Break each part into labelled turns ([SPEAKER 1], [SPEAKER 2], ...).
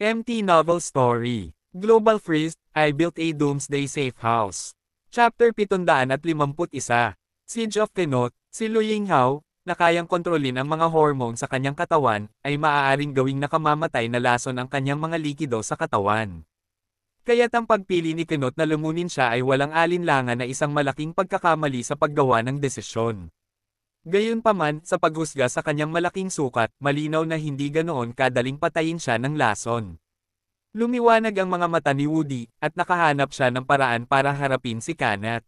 [SPEAKER 1] MT Novel Story. Global Freeze, I Built a Doomsday Safe House. Chapter 751. Siege of Kenot, si Lu Yinghao, na kayang kontrolin ang mga hormone sa kanyang katawan, ay maaaring gawing nakamamatay na lason ang kanyang mga likido sa katawan. Kaya't ang pagpili ni Kenot na lumunin siya ay walang alinlangan na isang malaking pagkakamali sa paggawa ng desisyon. Gayunpaman, sa paghusga sa kanyang malaking sukat, malinaw na hindi ganoon kadaling patayin siya ng lason. Lumiwanag ang mga mata ni Woody, at nakahanap siya ng paraan para harapin si Kanat.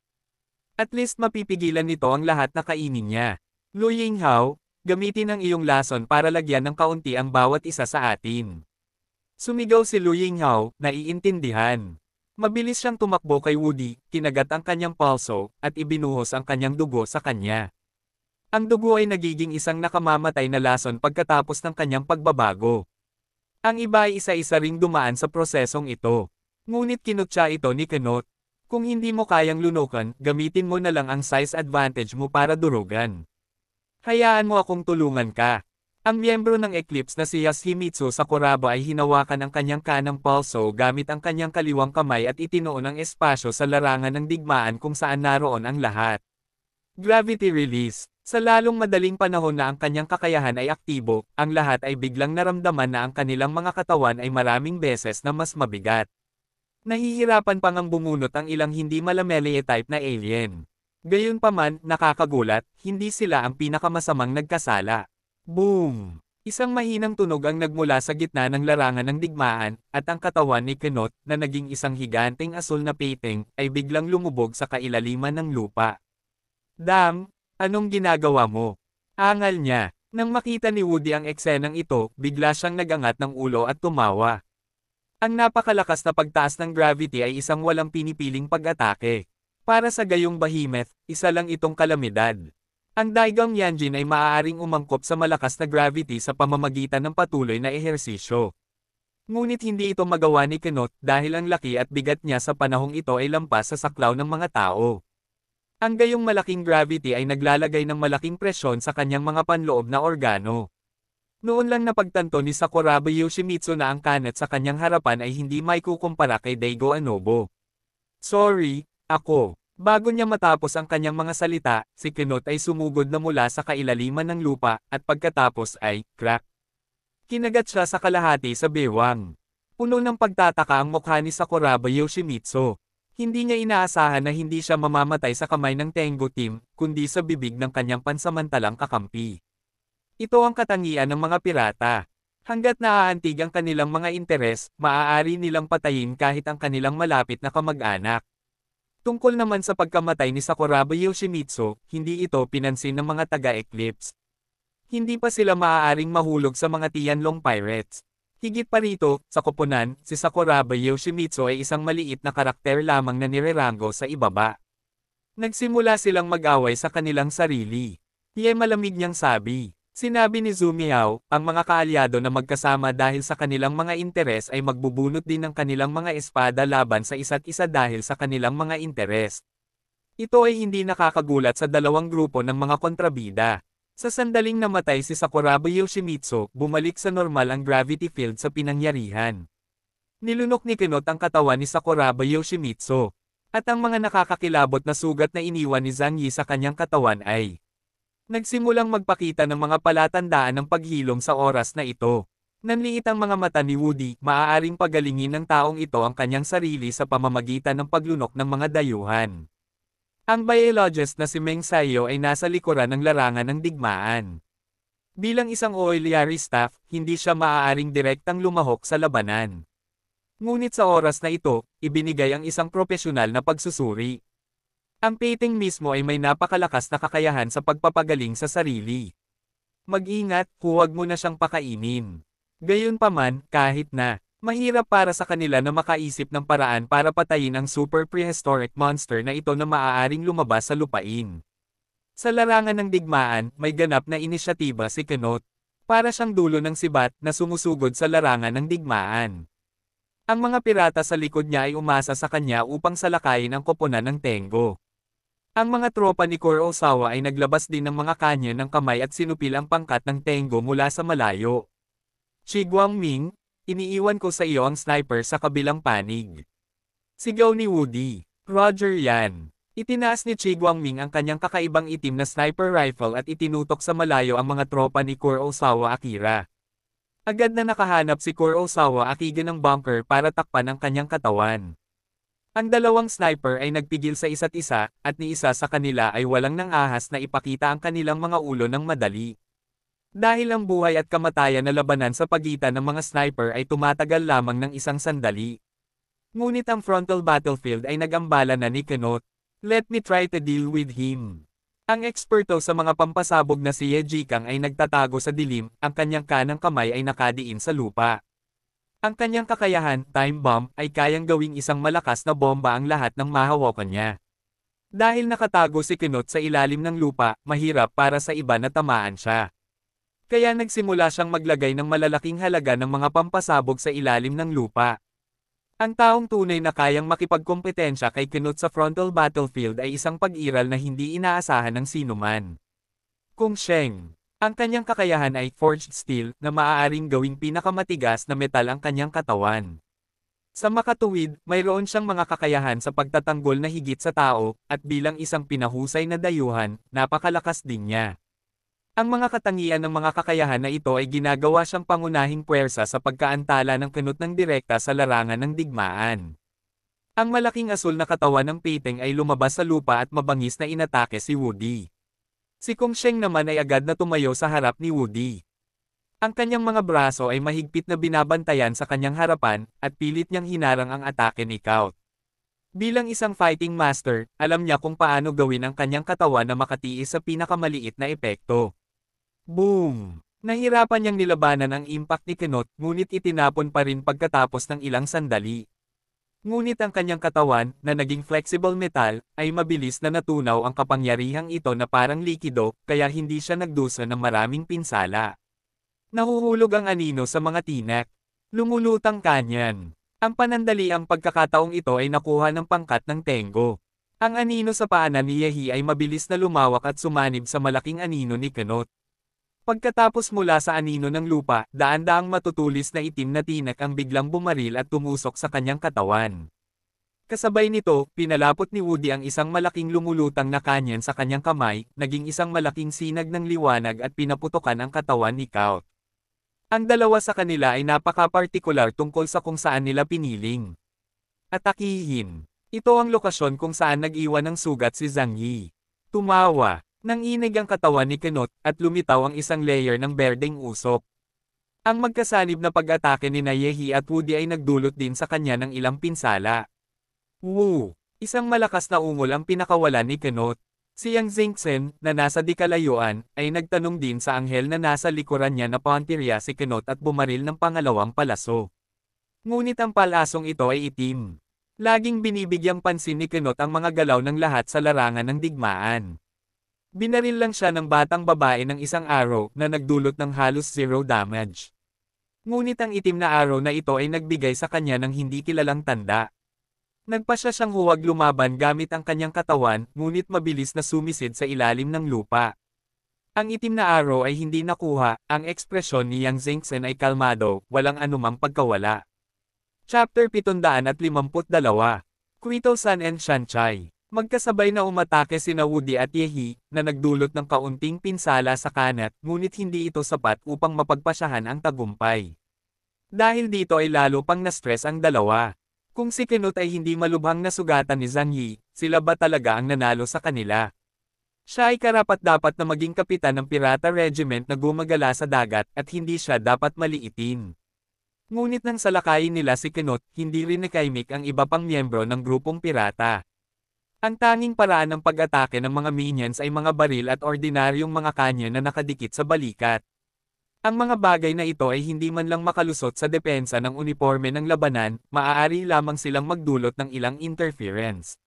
[SPEAKER 1] At least mapipigilan nito ang lahat na kainin niya. Lu Yinghao, gamitin ang iyong lason para lagyan ng kaunti ang bawat isa sa atin. Sumigaw si Lu Yinghao, naiintindihan. Mabilis siyang tumakbo kay Woody, kinagat ang kanyang pulso, at ibinuhos ang kanyang dugo sa kanya. Ang dugo ay nagiging isang nakamamatay na lason pagkatapos ng kanyang pagbabago. Ang iba ay isa-isa ring dumaan sa prosesong ito. Ngunit kinutya ito ni Kenot. Kung hindi mo kayang lunukan, gamitin mo na lang ang size advantage mo para durugan. Hayaan mo akong tulungan ka. Ang miyembro ng Eclipse na si Yasuhimitsu Sakuraba ay hinawakan ang kanyang kanang pulso gamit ang kanyang kaliwang kamay at itinuon ang espasyo sa larangan ng digmaan kung saan naroon ang lahat. Gravity Release. Sa lalong madaling panahon na ang kanyang kakayahan ay aktibo, ang lahat ay biglang naramdaman na ang kanilang mga katawan ay maraming beses na mas mabigat. Nahihirapan pang ang bumunot ang ilang hindi malamelee type na alien. Gayunpaman, nakakagulat, hindi sila ang pinakamasamang nagkasala. Boom! Isang mahinang tunog ang nagmula sa gitna ng larangan ng digmaan, at ang katawan ni Kenot, na naging isang higanteng asul na painting, ay biglang lumubog sa kailaliman ng lupa. Dam! Anong ginagawa mo? Angal niya. Nang makita ni Woody ang eksenang ito, bigla siyang nagangat ng ulo at tumawa. Ang napakalakas na pagtaas ng gravity ay isang walang pinipiling pag-atake. Para sa gayong behemoth, isa lang itong kalamidad. Ang Daigong Yanjin ay maaaring umangkop sa malakas na gravity sa pamamagitan ng patuloy na ehersisyo. Ngunit hindi ito magawa ni Kenot dahil ang laki at bigat niya sa panahong ito ay lampas sa saklaw ng mga tao. Ang gayong malaking gravity ay naglalagay ng malaking presyon sa kanyang mga panloob na organo. Noon lang napagtanto ni Sakuraba Yoshimitsu na ang Kanat sa kanyang harapan ay hindi maikukumpara kay Daigo Anobo. Sorry, ako. Bago niya matapos ang kanyang mga salita, si Kenot ay sumugod na mula sa kailaliman ng lupa, at pagkatapos ay, crack. Kinagat siya sa kalahati sa bewang. Puno ng pagtataka ang mukha ni Sakuraba Yoshimitsu. Hindi niya inaasahan na hindi siya mamamatay sa kamay ng Tengu Team, kundi sa bibig ng kanyang pansamantalang kakampi. Ito ang katangian ng mga pirata. Hanggat naaantig ang kanilang mga interes, maaari nilang patayin kahit ang kanilang malapit na kamag-anak. Tungkol naman sa pagkamatay ni Sakuraba Yoshimitsu, hindi ito pinansin ng mga taga-Eclipse. Hindi pa sila maaaring mahulog sa mga Tianlong Pirates. Higit pa rito, sa koponan, si Sakuraba Yoshimitsu ay isang maliit na karakter lamang na nirerango sa ibaba. Nagsimula silang mag-away sa kanilang sarili. Ye malamig niyang sabi. Sinabi ni Zumiao, ang mga kaalyado na magkasama dahil sa kanilang mga interes ay magbubunot din ng kanilang mga espada laban sa isa't isa dahil sa kanilang mga interes. Ito ay hindi nakakagulat sa dalawang grupo ng mga kontrabida. Sa sandaling namatay si Sakuraba Yoshimitsu, bumalik sa normal ang gravity field sa pinangyarihan. Nilunok ni Kenot ang katawan ni Sakuraba Yoshimitsu. At ang mga nakakakilabot na sugat na iniwan ni Zhang Yi sa kanyang katawan ay nagsimulang magpakita ng mga palatandaan ng paghilom sa oras na ito. Nanliit ang mga mata ni Woody, maaaring pagalingin ng taong ito ang kanyang sarili sa pamamagitan ng paglunok ng mga dayuhan. Ang biologist na si Meng Sayo ay nasa likuran ng larangan ng digmaan. Bilang isang auxiliary staff, hindi siya maaaring direktang lumahok sa labanan. Ngunit sa oras na ito, ibinigay ang isang propesyonal na pagsusuri. Ang painting mismo ay may napakalakas na kakayahan sa pagpapagaling sa sarili. Mag-ingat, huwag mo na siyang pakainin. Gayunpaman, kahit na mahirap para sa kanila na makaisip ng paraan para patayin ang super prehistoric monster na ito na maaaring lumabas sa lupain. Sa larangan ng digmaan, may ganap na inisyatiba si Kenot. Para siyang dulo ng sibat na sumusugod sa larangan ng digmaan. Ang mga pirata sa likod niya ay umasa sa kanya upang salakayin ang koponan ng Tengu. Ang mga tropa ni Kurosawa ay naglabas din ng mga kanya ng kamay at sinupil ang pangkat ng Tengu mula sa malayo. Shi Guangming, iniiwan ko sa iyo ang sniper sa kabilang panig. Sigaw ni Woody. Roger yan. Itinaas ni Chi Guangming ang kanyang kakaibang itim na sniper rifle at itinutok sa malayo ang mga tropa ni Kurosawa Akira. Agad na nakahanap si Kurosawa Akira ng bunker para takpan ang kanyang katawan. Ang dalawang sniper ay nagpigil sa isa't isa, at ni isa sa kanila ay walang nang ahas na ipakita ang kanilang mga ulo ng madali. Dahil ang buhay at kamatayan na labanan sa pagitan ng mga sniper ay tumatagal lamang ng isang sandali. Ngunit ang frontal battlefield ay nagambala na ni Kenot. Let me try to deal with him. Ang eksperto sa mga pampasabog na si Ye Jikang ay nagtatago sa dilim, ang kanyang kanang kamay ay nakadiin sa lupa. Ang kanyang kakayahan, time bomb, ay kayang gawing isang malakas na bomba ang lahat ng mahawakan niya. Dahil nakatago si Kenot sa ilalim ng lupa, mahirap para sa iba na tamaan siya. Kaya nagsimula siyang maglagay ng malalaking halaga ng mga pampasabog sa ilalim ng lupa. Ang taong tunay na kayang makipagkompetensya kay Kenot sa frontal battlefield ay isang pag-iral na hindi inaasahan ng sinuman. Kung Sheng. Ang kanyang kakayahan ay forged steel na maaaring gawing pinakamatigas na metal ang kanyang katawan. Sa makatuwid, mayroon siyang mga kakayahan sa pagtatanggol na higit sa tao, at bilang isang pinahusay na dayuhan, napakalakas din niya. Ang mga katangian ng mga kakayahan na ito ay ginagawa siyang pangunahing puwersa sa pagkaantala ng Kenot ng direkta sa larangan ng digmaan. Ang malaking asul na katawan ng Peteng ay lumabas sa lupa at mabangis na inatake si Woody. Si Kung Sheng naman ay agad na tumayo sa harap ni Woody. Ang kanyang mga braso ay mahigpit na binabantayan sa kanyang harapan, at pilit niyang hinarang ang atake ni Kaut. Bilang isang fighting master, alam niya kung paano gawin ang kanyang katawan na makatiis sa pinakamaliit na epekto. Boom! Nahirapan niyang nilabanan ang impact ni Kenot, ngunit itinapon pa rin pagkatapos ng ilang sandali. Ngunit ang kanyang katawan, na naging flexible metal, ay mabilis na natunaw ang kapangyarihang ito na parang likido, kaya hindi siya nagdusa ng maraming pinsala. Nahuhulog ang anino sa mga tinak. Lumulutang kanyan. Ang panandaliang pagkakataong ito ay nakuha ng pangkat ng Tengo. Ang anino sa paanan ni Yehi ay mabilis na lumawak at sumanib sa malaking anino ni Kenot. Pagkatapos mula sa anino ng lupa, daan-daang matutulis na itim na tinak ang biglang bumaril at tumusok sa kanyang katawan. Kasabay nito, pinalapot ni Woody ang isang malaking lumulutang na kanyan sa kanyang kamay, naging isang malaking sinag ng liwanag at pinaputokan ang katawan ni Kaut. Ang dalawa sa kanila ay napaka-partikular tungkol sa kung saan nila piniling atakihin. Ito ang lokasyon kung saan nag-iwan ng sugat si Zhang Yi. Tumawa. Nanginig ang katawan ni Kenot, at lumitaw ang isang layer ng berdeng usok. Ang magkasanib na pag-atake ni Yehi at Woody ay nagdulot din sa kanya ng ilang pinsala. Woo! Isang malakas na ungol ang pinakawalan ni Kenot. Si Yang Xingchen, na nasa di kalayuan, ay nagtanong din sa anghel na nasa likuran niya na pauntirya si Kenot at bumaril ng pangalawang palaso. Ngunit ang palasong ito ay itim. Laging binibigyang pansin ni Kenot ang mga galaw ng lahat sa larangan ng digmaan. Binaril lang siya ng batang babae ng isang arrow na nagdulot ng halos zero damage. Ngunit ang itim na arrow na ito ay nagbigay sa kanya ng hindi kilalang tanda. Nagpasya siyang huwag lumaban gamit ang kanyang katawan, ngunit mabilis na sumisid sa ilalim ng lupa. Ang itim na arrow ay hindi nakuha, ang ekspresyon ni Yang Zhengzhen ay kalmado, walang anumang pagkawala. Chapter 752. Kuito-san and Shanchai. Magkasabay na umatake sina Woody at Yehi, na nagdulot ng kaunting pinsala sa kanat, ngunit hindi ito sapat upang mapagpasyahan ang tagumpay. Dahil dito ay lalo pang na-stress ang dalawa. Kung si Kenot ay hindi malubhang nasugatan ni Zhang Yi, sila ba talaga ang nanalo sa kanila? Siya ay karapat-dapat na maging kapitan ng Pirata Regiment na gumagala sa dagat, at hindi siya dapat maliitin. Ngunit nang salakayin nila si Kenot, hindi rin nakaimik ang iba pang miyembro ng grupong pirata. Ang tanging paraan ng pag-atake ng mga minions ay mga baril at ordinaryong mga kanya na nakadikit sa balikat. Ang mga bagay na ito ay hindi man lang makalusot sa depensa ng uniforme ng labanan, maaari lamang silang magdulot ng ilang interference.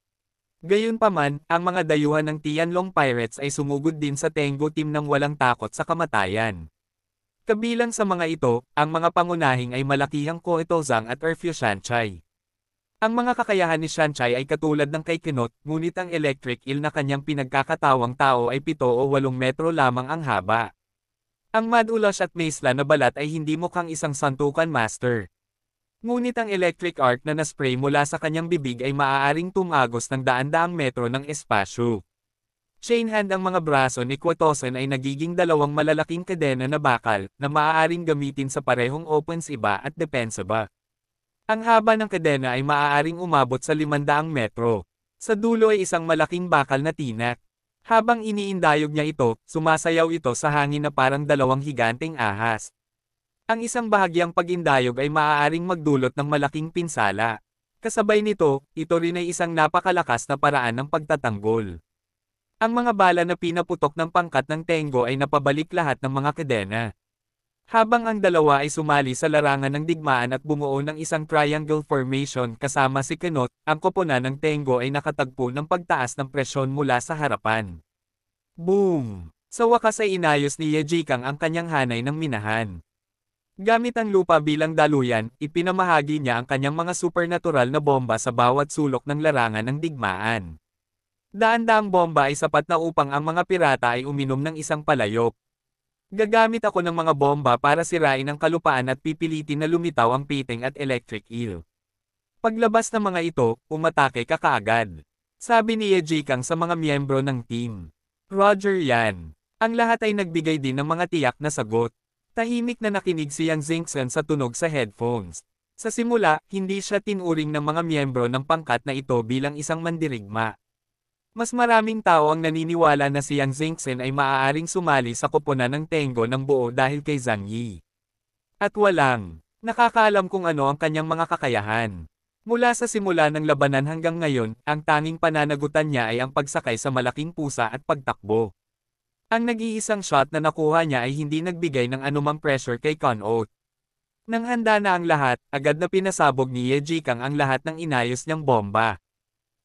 [SPEAKER 1] Gayunpaman, ang mga dayuhan ng Tianlong Pirates ay sumugod din sa Tengo team ng walang takot sa kamatayan. Kabilang sa mga ito, ang mga pangunahing ay malakihang Koito Zhang at Erfyu Shanchai. Ang mga kakayahan ni Shanchai ay katulad ng kay Kenot, ngunit ang electric eel na kanyang pinagkakatawang tao ay 7 o 8 metro lamang ang haba. Ang Mad Ulash at Maesla na balat ay hindi mukhang isang santukan master. Ngunit ang electric arc na naspray mula sa kanyang bibig ay maaaring tumagos ng daan-daang metro ng espasyo. Chainhand ang mga braso ni Quatosan ay nagiging dalawang malalaking kadena na bakal na maaaring gamitin sa parehong offensiba at defensiba. Ang haba ng kadena ay maaaring umabot sa 500 metro. Sa dulo ay isang malaking bakal na tinak. Habang iniindayog niya ito, sumasayaw ito sa hangin na parang dalawang higanteng ahas. Ang isang bahagyang pag-indayog ay maaaring magdulot ng malaking pinsala. Kasabay nito, ito rin ay isang napakalakas na paraan ng pagtatanggol. Ang mga bala na pinaputok ng pangkat ng Tengo ay napabalik lahat ng mga kadena. Habang ang dalawa ay sumali sa larangan ng digmaan at bumuo ng isang triangle formation kasama si Kenot, ang koponan ng Tengo ay nakatagpo ng pagtaas ng presyon mula sa harapan. Boom! Sa wakas ay inayos ni Yejikang ang kanyang hanay ng minahan. Gamit ang lupa bilang daluyan, ipinamahagi niya ang kanyang mga supernatural na bomba sa bawat sulok ng larangan ng digmaan. Daan-daang bomba ay sapat na upang ang mga pirata ay uminom ng isang palayok. Gagamit ako ng mga bomba para sirain ang kalupaan at pipilitin na lumitaw ang piting at electric eel. Paglabas ng mga ito, umatake ka kaagad. Sabi ni Yejikang sa mga miyembro ng team. Roger yan. Ang lahat ay nagbigay din ng mga tiyak na sagot. Tahimik na nakinig si Yang Xingchen sa tunog sa headphones. Sa simula, hindi siya tinuring ng mga miyembro ng pangkat na ito bilang isang mandirigma. Mas maraming tao ang naniniwala na si Yang Xingchen ay maaaring sumali sa koponan ng Tengo ng buo dahil kay Zhang Yi. At walang nakakaalam kung ano ang kanyang mga kakayahan. Mula sa simula ng labanan hanggang ngayon, ang tanging pananagutan niya ay ang pagsakay sa malaking pusa at pagtakbo. Ang nag-iisang shot na nakuha niya ay hindi nagbigay ng anumang pressure kay Conot. Nang handa na ang lahat, agad na pinasabog ni Yejikang ang lahat ng inayos niyang bomba.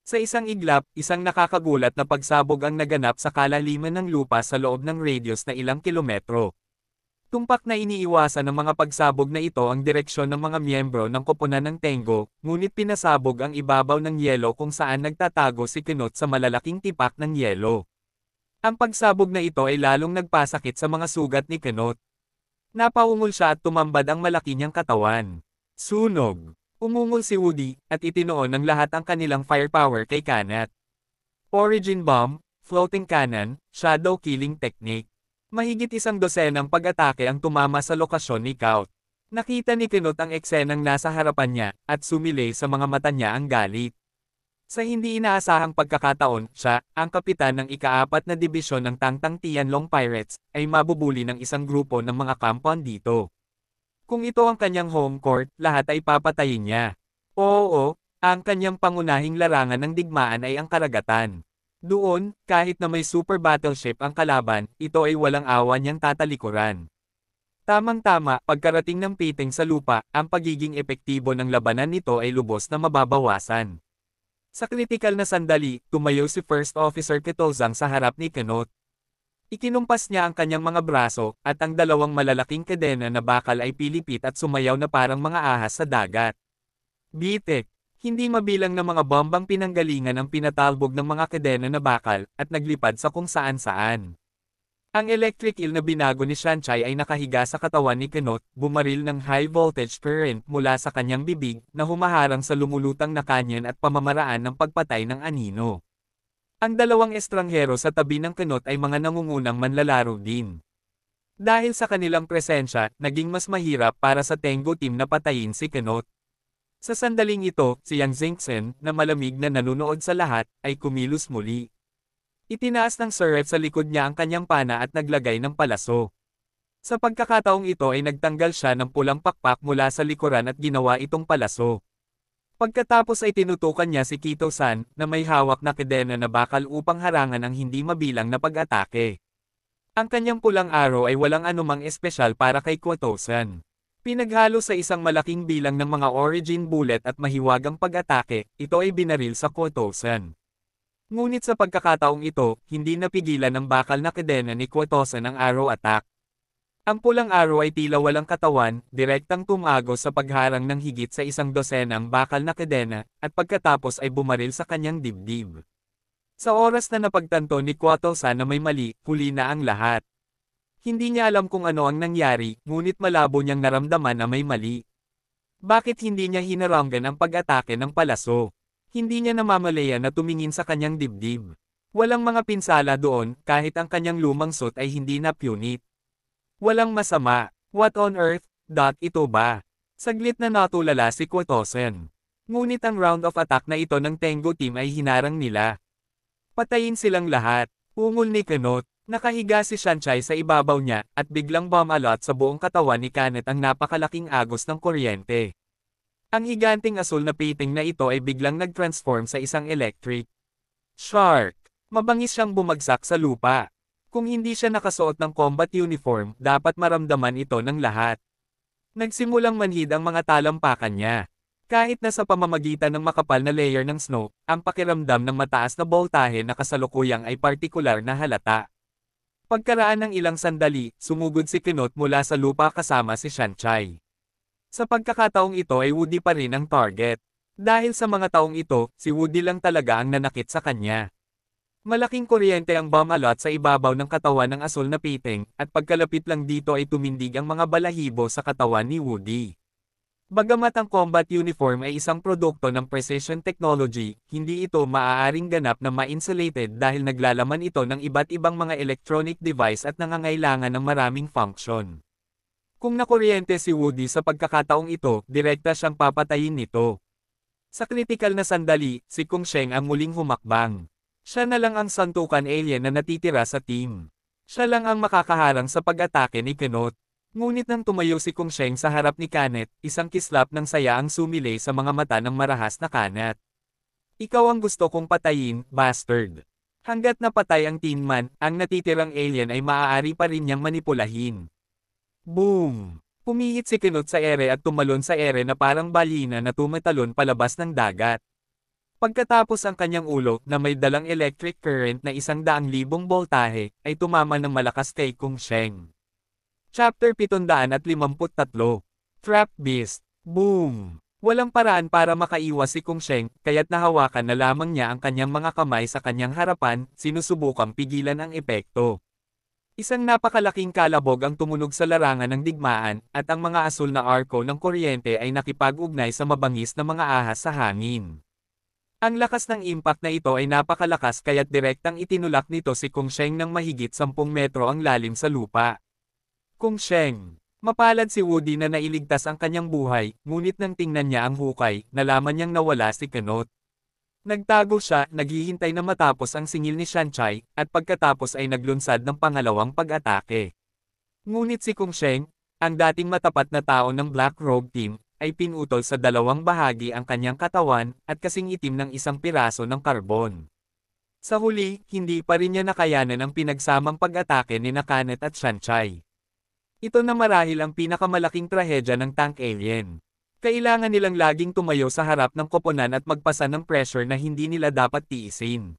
[SPEAKER 1] Sa isang iglap, isang nakakagulat na pagsabog ang naganap sa kalaliman ng lupa sa loob ng radius na ilang kilometro. Tumpak na iniiwasan ng mga pagsabog na ito ang direksyon ng mga miyembro ng koponan ng Tengo, ngunit pinasabog ang ibabaw ng yelo kung saan nagtatago si Kenot sa malalaking tipak ng yelo. Ang pagsabog na ito ay lalong nagpasakit sa mga sugat ni Kenot. Napaungol siya at tumambad ang malaki niyang katawan. Sunog! Umungol si Woody, at itinoon ng lahat ang kanilang firepower kay Kanat. Origin Bomb, Floating Cannon, Shadow Killing Technique. Mahigit 100 pag-atake ang tumama sa lokasyon ni Kaut. Nakita ni Kenot ang eksenang nasa harapan niya, at sumilay sa mga mata niya ang galit. Sa hindi inaasahang pagkakataon, siya, ang kapitan ng ika-4 na dibisyon ng Tangtang Tianlong Pirates, ay mabubuli ng isang grupo ng mga kampon dito. Kung ito ang kanyang home court, lahat ay papatayin niya. Oo, ang kanyang pangunahing larangan ng digmaan ay ang karagatan. Doon, kahit na may super battleship ang kalaban, ito ay walang awa niyang tatalikuran. Tamang-tama, pagkarating ng piting sa lupa, ang pagiging epektibo ng labanan nito ay lubos na mababawasan. Sa kritikal na sandali, tumayo si First Officer Ketozang sa harap ni Kenot. Ikinumpas niya ang kanyang mga braso, at ang dalawang malalaking kadena na bakal ay pilipit at sumayaw na parang mga ahas sa dagat. Bitek! Hindi mabilang na mga bombang pinanggalingan ang pinatalbog ng mga kadena na bakal, at naglipad sa kung saan-saan. Ang electric eel na binago ni Shanchai ay nakahiga sa katawan ni Kenot, bumaril ng high voltage current mula sa kanyang bibig, na humaharang sa lumulutang na kanyon at pamamaraan ng pagpatay ng anino. Ang dalawang estranghero sa tabi ng Kenot ay mga nangungunang manlalaro din. Dahil sa kanilang presensya, naging mas mahirap para sa Tengo team na patayin si Kenot. Sa sandaling ito, si Yang Xingchen, na malamig na nanunood sa lahat, ay kumilos muli. Itinaas ng Suref sa likod niya ang kanyang pana at naglagay ng palaso. Sa pagkakataong ito ay nagtanggal siya ng pulang pakpak mula sa likuran at ginawa itong palaso. Pagkatapos ay tinutukan niya si Kito-san, na may hawak na kadena na bakal upang harangan ang hindi mabilang na pag-atake. Ang kanyang pulang arrow ay walang anumang espesyal para kay Quatosan. Pinaghalo sa isang malaking bilang ng mga origin bullet at mahiwagang pag-atake, ito ay binaril sa Quatosan. Ngunit sa pagkakataong ito, hindi napigilan ng bakal na kadena ni Quatosan ang arrow attack. Ang pulang araw ay tila walang katawan, direktang tumagos sa pagharang ng higit sa 100 bakal na kadena, at pagkatapos ay bumaril sa kanyang dibdib. Sa oras na napagtanto ni Quatosan na may mali, huli na ang lahat. Hindi niya alam kung ano ang nangyari, ngunit malabo niyang naramdaman na may mali. Bakit hindi niya hinarangan ang pag-atake ng palaso? Hindi niya namamalayan na tumingin sa kanyang dibdib. Walang mga pinsala doon kahit ang kanyang lumang suit ay hindi na punit. Walang masama. What on earth? Ito ba? Saglit na natulala si Quotosen. Ngunit ang round of attack na ito ng Tengu team ay hinarang nila. Patayin silang lahat. Ungol ni Kenot. Nakahiga si Shanchai sa ibabaw niya at biglang bumalot sa buong katawan ni Kanet ang napakalaking agos ng kuryente. Ang higanting asul na painting na ito ay biglang nag-transform sa isang electric shark. Mabangis siyang bumagsak sa lupa. Kung hindi siya nakasuot ng combat uniform, dapat maramdaman ito ng lahat. Nagsimulang manhid ang mga talampakan niya. Kahit na sa pamamagitan ng makapal na layer ng snow, ang pakiramdam ng mataas na boltahe na kasalukuyang ay partikular na halata. Pagkaraan ng ilang sandali, sumugod si Kenot mula sa lupa kasama si Shanchai. Sa pagkakataong ito ay Woody pa rin ang target. Dahil sa mga taong ito, si Woody lang talaga ang nanakit sa kanya. Malaking kuryente ang bumalot sa ibabaw ng katawan ng asul na piting, at pagkalapit lang dito ay tumindig ang mga balahibo sa katawan ni Woody. Bagamat ang combat uniform ay isang produkto ng precision technology, hindi ito maaaring ganap na ma-insulated dahil naglalaman ito ng iba't ibang mga electronic device at nangangailangan ng maraming function. Kung nakuryente si Woody sa pagkakataong ito, direkta siyang papatayin nito. Sa kritikal na sandali, si Kung Sheng ang muling humakbang. Siya na lang ang santukan alien na natitira sa team. Siya lang ang makakaharang sa pag-atake ni Kenot. Ngunit nang tumayo si Kung Sheng sa harap ni Kanet, isang kislap ng saya ang sumilay sa mga mata ng marahas na Kanet. Ikaw ang gusto kong patayin, bastard. Hanggat napatay ang Tin Man, ang natitirang alien ay maaari pa rin niyang manipulahin. Boom! Pumihit si Kenot sa ere at tumalon sa ere na parang balina na tumatalon palabas ng dagat. Pagkatapos ang kanyang ulo na may dalang electric current na 100,000 boltahe, ay tumama ng malakas kay Kung Sheng. Chapter 753. Trap Beast. Boom! Walang paraan para makaiwas si Kung Sheng, kaya't nahawakan na lamang niya ang kanyang mga kamay sa kanyang harapan, sinusubukang pigilan ang epekto. Isang napakalaking kalabog ang tumunog sa larangan ng digmaan, at ang mga asul na arko ng kuryente ay nakipag-ugnay sa mabangis na mga ahas sa hangin. Ang lakas ng impact na ito ay napakalakas kaya't direktang itinulak nito si Kung Sheng ng mahigit 10 metro ang lalim sa lupa. Kung Sheng. Mapalad si Woody na nailigtas ang kanyang buhay, ngunit nang tingnan niya ang hukay, nalaman niyang nawala si Kenot. Nagtago siya, naghihintay na matapos ang singil ni Shanchai, at pagkatapos ay naglunsad ng pangalawang pag-atake. Ngunit si Kung Sheng, ang dating matapat na tao ng Black Robe Team, ay pinutol sa dalawang bahagi ang kanyang katawan, at kasing itim ng isang piraso ng karbon. Sa huli, hindi pa rin niya nakayanan ang pinagsamang pag-atake ni Kanet at Shanchai. Ito na marahil ang pinakamalaking trahedya ng tank alien. Kailangan nilang laging tumayo sa harap ng koponan at magpasa ng pressure na hindi nila dapat tiisin.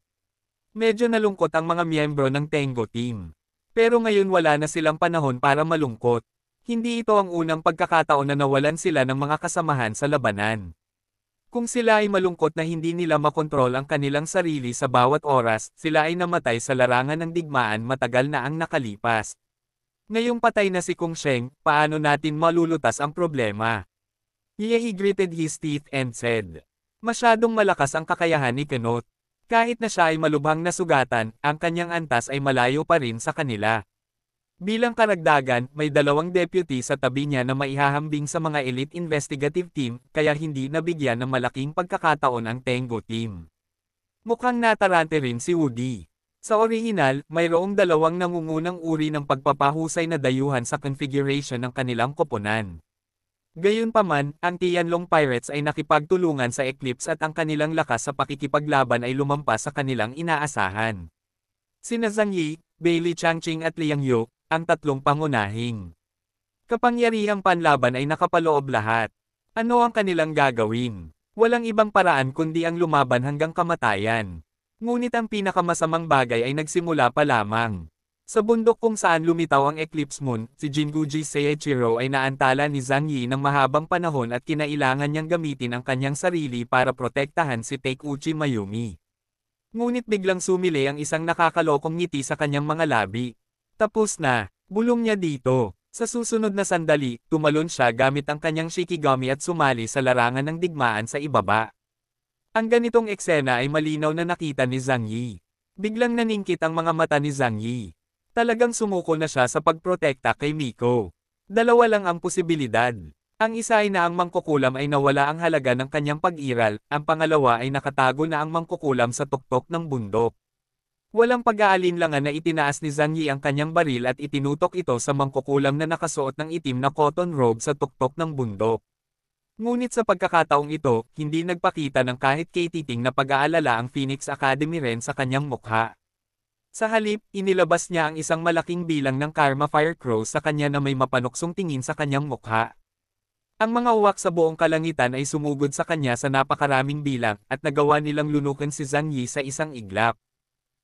[SPEAKER 1] Medyo nalungkot ang mga miyembro ng Tengu team. Pero ngayon wala na silang panahon para malungkot. Hindi ito ang unang pagkakataon na nawalan sila ng mga kasamahan sa labanan. Kung sila ay malungkot na hindi nila makontrol ang kanilang sarili sa bawat oras, sila ay namatay sa larangan ng digmaan matagal na ang nakalipas. Ngayong patay na si Kung Sheng, paano natin malulutas ang problema? He gritted his teeth and said. Masyadong malakas ang kakayahan ni Kenot. Kahit na siya ay malubhang nasugatan, ang kanyang antas ay malayo pa rin sa kanila. Bilang karagdagan, may 2 deputy sa tabi niya na maihahambing sa mga elite investigative team, kaya hindi nabigyan ng malaking pagkakataon ang Tengu team. Mukhang natarante rin si Woody. Sa orihinal, mayroong 2 nangungunang uri ng pagpapahusay na dayuhan sa configuration ng kanilang koponan. Gayunpaman, ang Tianlong Pirates ay nakipagtulungan sa Eclipse at ang kanilang lakas sa pakikipaglaban ay lumampas sa kanilang inaasahan. Sina Zhang Yi, Bailey Changqing at Liang Yu, ang 3 pangunahing kapangyarihang panlaban ay nakapaloob lahat. Ano ang kanilang gagawin? Walang ibang paraan kundi ang lumaban hanggang kamatayan. Ngunit ang pinakamasamang bagay ay nagsimula pa lamang. Sa bundok kung saan lumitaw ang Eclipse Moon, si Jinguji Seiichiro ay naantala ni Zhang Yi ng mahabang panahon at kinailangan niyang gamitin ang kanyang sarili para protektahan si Takeuchi Mayumi. Ngunit biglang sumili ang isang nakakalokong ngiti sa kanyang mga labi. Tapos na, bulong niya dito. Sa susunod na sandali, tumalon siya gamit ang kanyang Shikigami at sumali sa larangan ng digmaan sa ibaba. Ang ganitong eksena ay malinaw na nakita ni Zhang Yi. Biglang naningkit ang mga mata ni Zhang Yi. Talagang sumuko na siya sa pagprotekta kay Miko. Dalawa lang ang posibilidad. Ang isa ay na ang mangkukulam ay nawala ang halaga ng kanyang pag-iral, ang pangalawa ay nakatago na ang mangkukulam sa tuktok ng bundok. Walang pag-aalinlangan na itinaas ni Zhang Yi ang kanyang baril at itinutok ito sa mangkukulam na nakasuot ng itim na cotton robe sa tuktok ng bundok. Ngunit sa pagkakataong ito, hindi nagpakita ng kahit katiting na pag-aalala ang Phoenix Academy ren sa kanyang mukha. Sa halip, inilabas niya ang isang malaking bilang ng Karma Fire Crow sa kanya na may mapanuksong tingin sa kanyang mukha. Ang mga uwak sa buong kalangitan ay sumugod sa kanya sa napakaraming bilang at nagawa nilang lunukin si Zhang Yi sa isang iglap.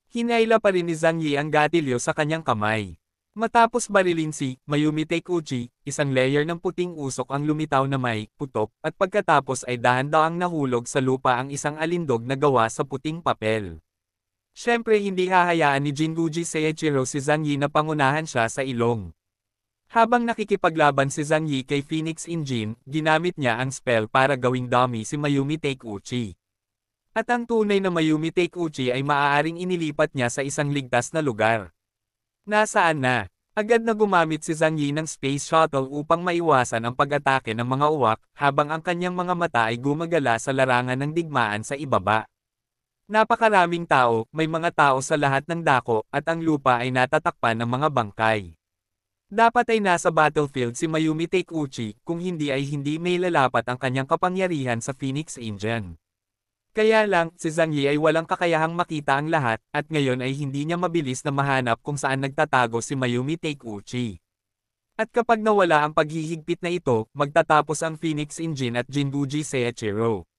[SPEAKER 1] Hinayla pa rin ni Zhang Yi ang gatilyo sa kanyang kamay. Matapos barilin si Mayumi Taikuchi, isang layer ng puting usok ang lumitaw na may putok at pagkatapos ay dahan-daang nahulog sa lupa ang isang alindog na gawa sa puting papel. Siyempre hindi hahayaan ni Jinguji Seiichiro si Zhang Yi na pangunahan siya sa ilong. Habang nakikipaglaban si Zhang Yi kay Phoenix Engine, ginamit niya ang spell para gawing dummy si Mayumi Taikuchi. At ang tunay na Mayumi Taikuchi ay maaaring inilipat niya sa isang ligtas na lugar. Nasaan na? Agad na gumamit si Zhang Yi ng space shuttle upang maiwasan ang pag-atake ng mga uwak, habang ang kanyang mga mata ay gumagala sa larangan ng digmaan sa ibaba. Napakaraming tao, may mga tao sa lahat ng dako, at ang lupa ay natatakpan ng mga bangkay. Dapat ay nasa battlefield si Mayumi Taikuchi, kung hindi ay hindi may lalapat ang kanyang kapangyarihan sa Phoenix Engine. Kaya lang, si Zhang Yi ay walang kakayahang makita ang lahat, at ngayon ay hindi niya mabilis na mahanap kung saan nagtatago si Mayumi Taikuchi. At kapag nawala ang paghihigpit na ito, magtatapos ang Phoenix Engine at Jinguji Seiichiro.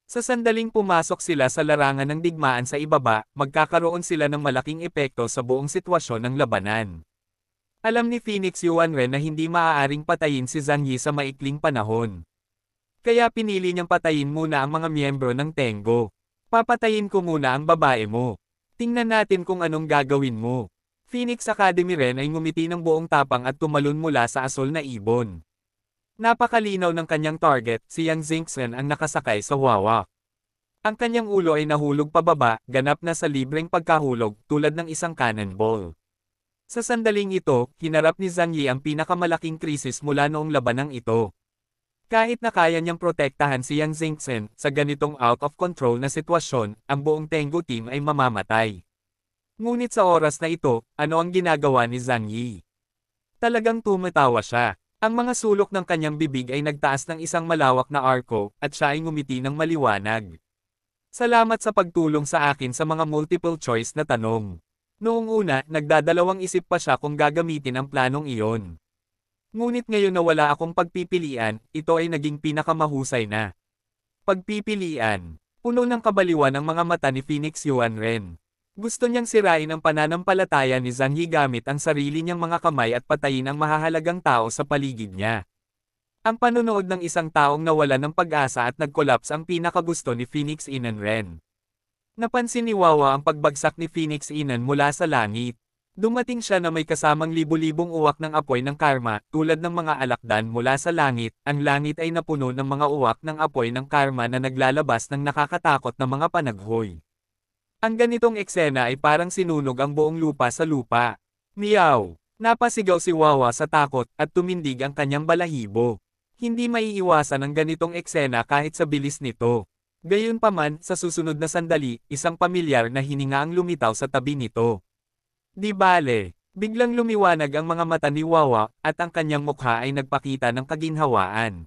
[SPEAKER 1] Sa sandaling pumasok sila sa larangan ng digmaan sa ibaba, magkakaroon sila ng malaking epekto sa buong sitwasyon ng labanan. Alam ni Phoenix Yuanren na hindi maaaring patayin si Zhang Yi sa maikling panahon. Kaya pinili niyang patayin muna ang mga miyembro ng Tengo. Papatayin ko muna ang babae mo. Tingnan natin kung anong gagawin mo. Phoenix Academy ren ay ngumiti ng buong tapang at tumalon mula sa asol na ibon. Napakalinaw ng kanyang target, si Yang Xingchen ang nakasakay sa wawak. Ang kanyang ulo ay nahulog pababa, ganap na sa libreng pagkahulog, tulad ng isang cannonball. Sa sandaling ito, hinarap ni Zhang Yi ang pinakamalaking krisis mula noong labanang ito. Kahit na kaya niyang protektahan si Yang Xingchen, sa ganitong out of control na sitwasyon, ang buong Tengu team ay mamamatay. Ngunit sa oras na ito, ano ang ginagawa ni Zhang Yi? Talagang tumatawa siya. Ang mga sulok ng kanyang bibig ay nagtaas ng isang malawak na arko, at siya ay ngumiti ng maliwanag. Salamat sa pagtulong sa akin sa mga multiple choice na tanong. Noong una, nagdadalawang isip pa siya kung gagamitin ang planong iyon. Ngunit ngayon na wala akong pagpipilian, ito ay naging pinakamahusay na pagpipilian. Puno ng kabaliwan ang mga mata ni Phoenix Yuanren. Gusto niyang sirain ang pananampalataya ni Zhang Yi gamit ang sarili niyang mga kamay at patayin ang mahahalagang tao sa paligid niya. Ang panunood ng isang taong nawalan ng pag-asa at nag-collapse ang pinakagusto ni Phoenix Yuanren. Napansin ni Wawa ang pagbagsak ni Phoenix Yuanren mula sa langit. Dumating siya na may kasamang libu-libong uwak ng apoy ng karma, tulad ng mga alakdan mula sa langit. Ang langit ay napuno ng mga uwak ng apoy ng karma na naglalabas ng nakakatakot na mga panaghoy. Ang ganitong eksena ay parang sinunog ang buong lupa sa lupa. Meow! Napasigaw si Wawa sa takot, at tumindig ang kanyang balahibo. Hindi maiiwasan ang ganitong eksena kahit sa bilis nito. Gayunpaman, sa susunod na sandali, isang pamilyar na hininga ang lumitaw sa tabi nito. Di bale, biglang lumiwanag ang mga mata ni Wawa, at ang kanyang mukha ay nagpakita ng kaginhawaan.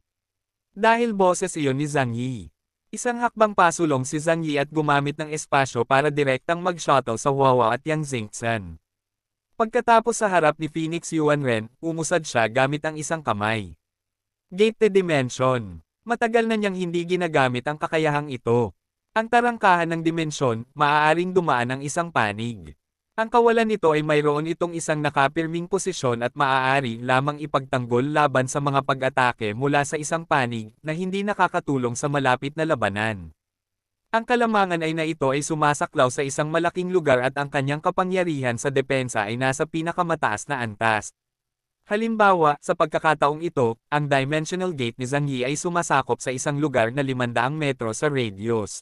[SPEAKER 1] Dahil boses iyon ni Zhang Yi. Isang hakbang pasulong si Zhang Yi at gumamit ng espasyo para direktang mag-shuttle sa Wawa at Yang Xingchen. Pagkatapos sa harap ni Phoenix Yuanren, umusad siya gamit ang isang kamay. Gate the Dimension. Matagal na niyang hindi ginagamit ang kakayahang ito. Ang tarangkahan ng dimensyon, maaaring dumaan ng isang panig. Ang kawalan nito ay mayroon itong isang nakapirming posisyon at maaari lamang ipagtanggol laban sa mga pag-atake mula sa isang panig na hindi nakakatulong sa malapit na labanan. Ang kalamangan ay na ito ay sumasaklaw sa isang malaking lugar at ang kanyang kapangyarihan sa depensa ay nasa pinakamataas na antas. Halimbawa, sa pagkakataong ito, ang dimensional gate ni Zhang Yi ay sumasakop sa isang lugar na 500 metro sa radius.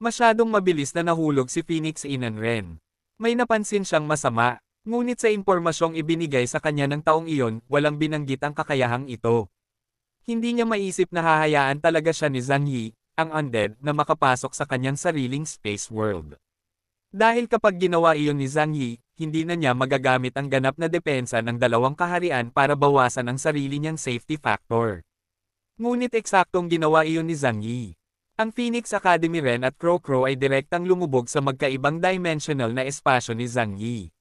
[SPEAKER 1] Masyadong mabilis na nahulog si Phoenix Inanren. May napansin siyang masama, ngunit sa impormasyong ibinigay sa kanya ng taong iyon, walang binanggit ang kakayahang ito. Hindi niya maisip na hahayaan talaga siya ni Zhang Yi, ang undead, na makapasok sa kanyang sariling space world. Dahil kapag ginawa iyon ni Zhang Yi, hindi na niya magagamit ang ganap na depensa ng dalawang kaharian para bawasan ang sarili niyang safety factor. Ngunit eksaktong ginawa iyon ni Zhang Yi. Ang Phoenix Academy Ren at Crow Crow ay direktang lumubog sa magkaibang dimensional na espasyo ni Zhang Yi.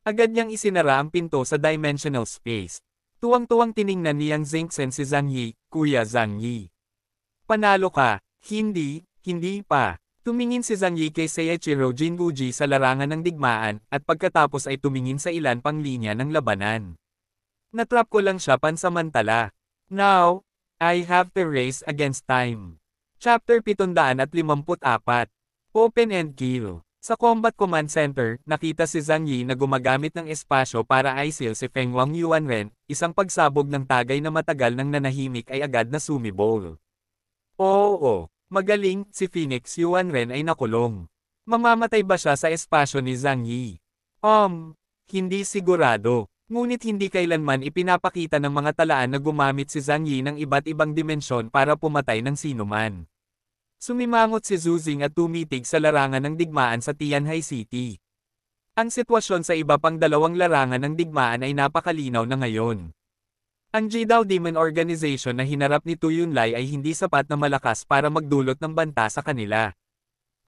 [SPEAKER 1] Agad niyang isinara ang pinto sa dimensional space. Tuwang-tuwang tiningnan ni Yang Zengchen si Zhang Yi, Kuya Zhang Yi. Panalo ka, hindi pa. Tumingin si Zhang Yi kay Seiichiro Jinwuji sa larangan ng digmaan, at pagkatapos ay tumingin sa ilan pang linya ng labanan. Natrap ko lang siya pansamantala. Now, I have to race against time. Chapter 754. Open and Kill. Sa Combat Command Center, nakita si Zhang Yi na gumagamit ng espasyo para isil si Feng Wang Yuanren, isang pagsabog ng tagay na matagal nang nanahimik ay agad na sumibol. Oo. Magaling, si Phoenix Yuanren ay nakulong. Mamamatay ba siya sa espasyo ni Zhang Yi? Hindi sigurado. Ngunit hindi kailanman ipinapakita ng mga talaan na gumamit si Zhang Yi ng iba't ibang dimensyon para pumatay ng sinuman. Sumimangot si Zhu Xing at tumitig sa larangan ng digmaan sa Tianhai City. Ang sitwasyon sa iba pang dalawang larangan ng digmaan ay napakalinaw na ngayon. Ang Jidao Demon Organization na hinarap ni Tu Yunlai ay hindi sapat na malakas para magdulot ng banta sa kanila.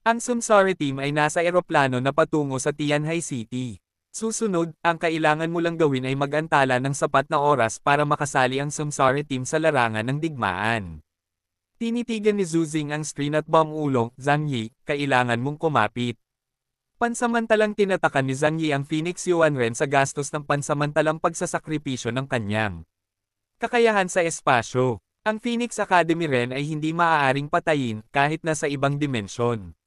[SPEAKER 1] Ang Sumsari Team ay nasa eroplano na patungo sa Tianhai City. Susunod, ang kailangan mo lang gawin ay mag-antala ng sapat na oras para makasali ang Sumsari Team sa larangan ng digmaan. Tinitigan ni Zhu Xing ang screen at bumulong, Zhang Yi, kailangan mong kumapit. Pansamantalang tinatakan ni Zhang Yi ang Phoenix Yuanren sa gastos ng pansamantalang pagsasakripisyo ng kanyang kakayahan sa espasyo. Ang Phoenix Academy Ren ay hindi maaaring patayin kahit nasa ibang dimensyon.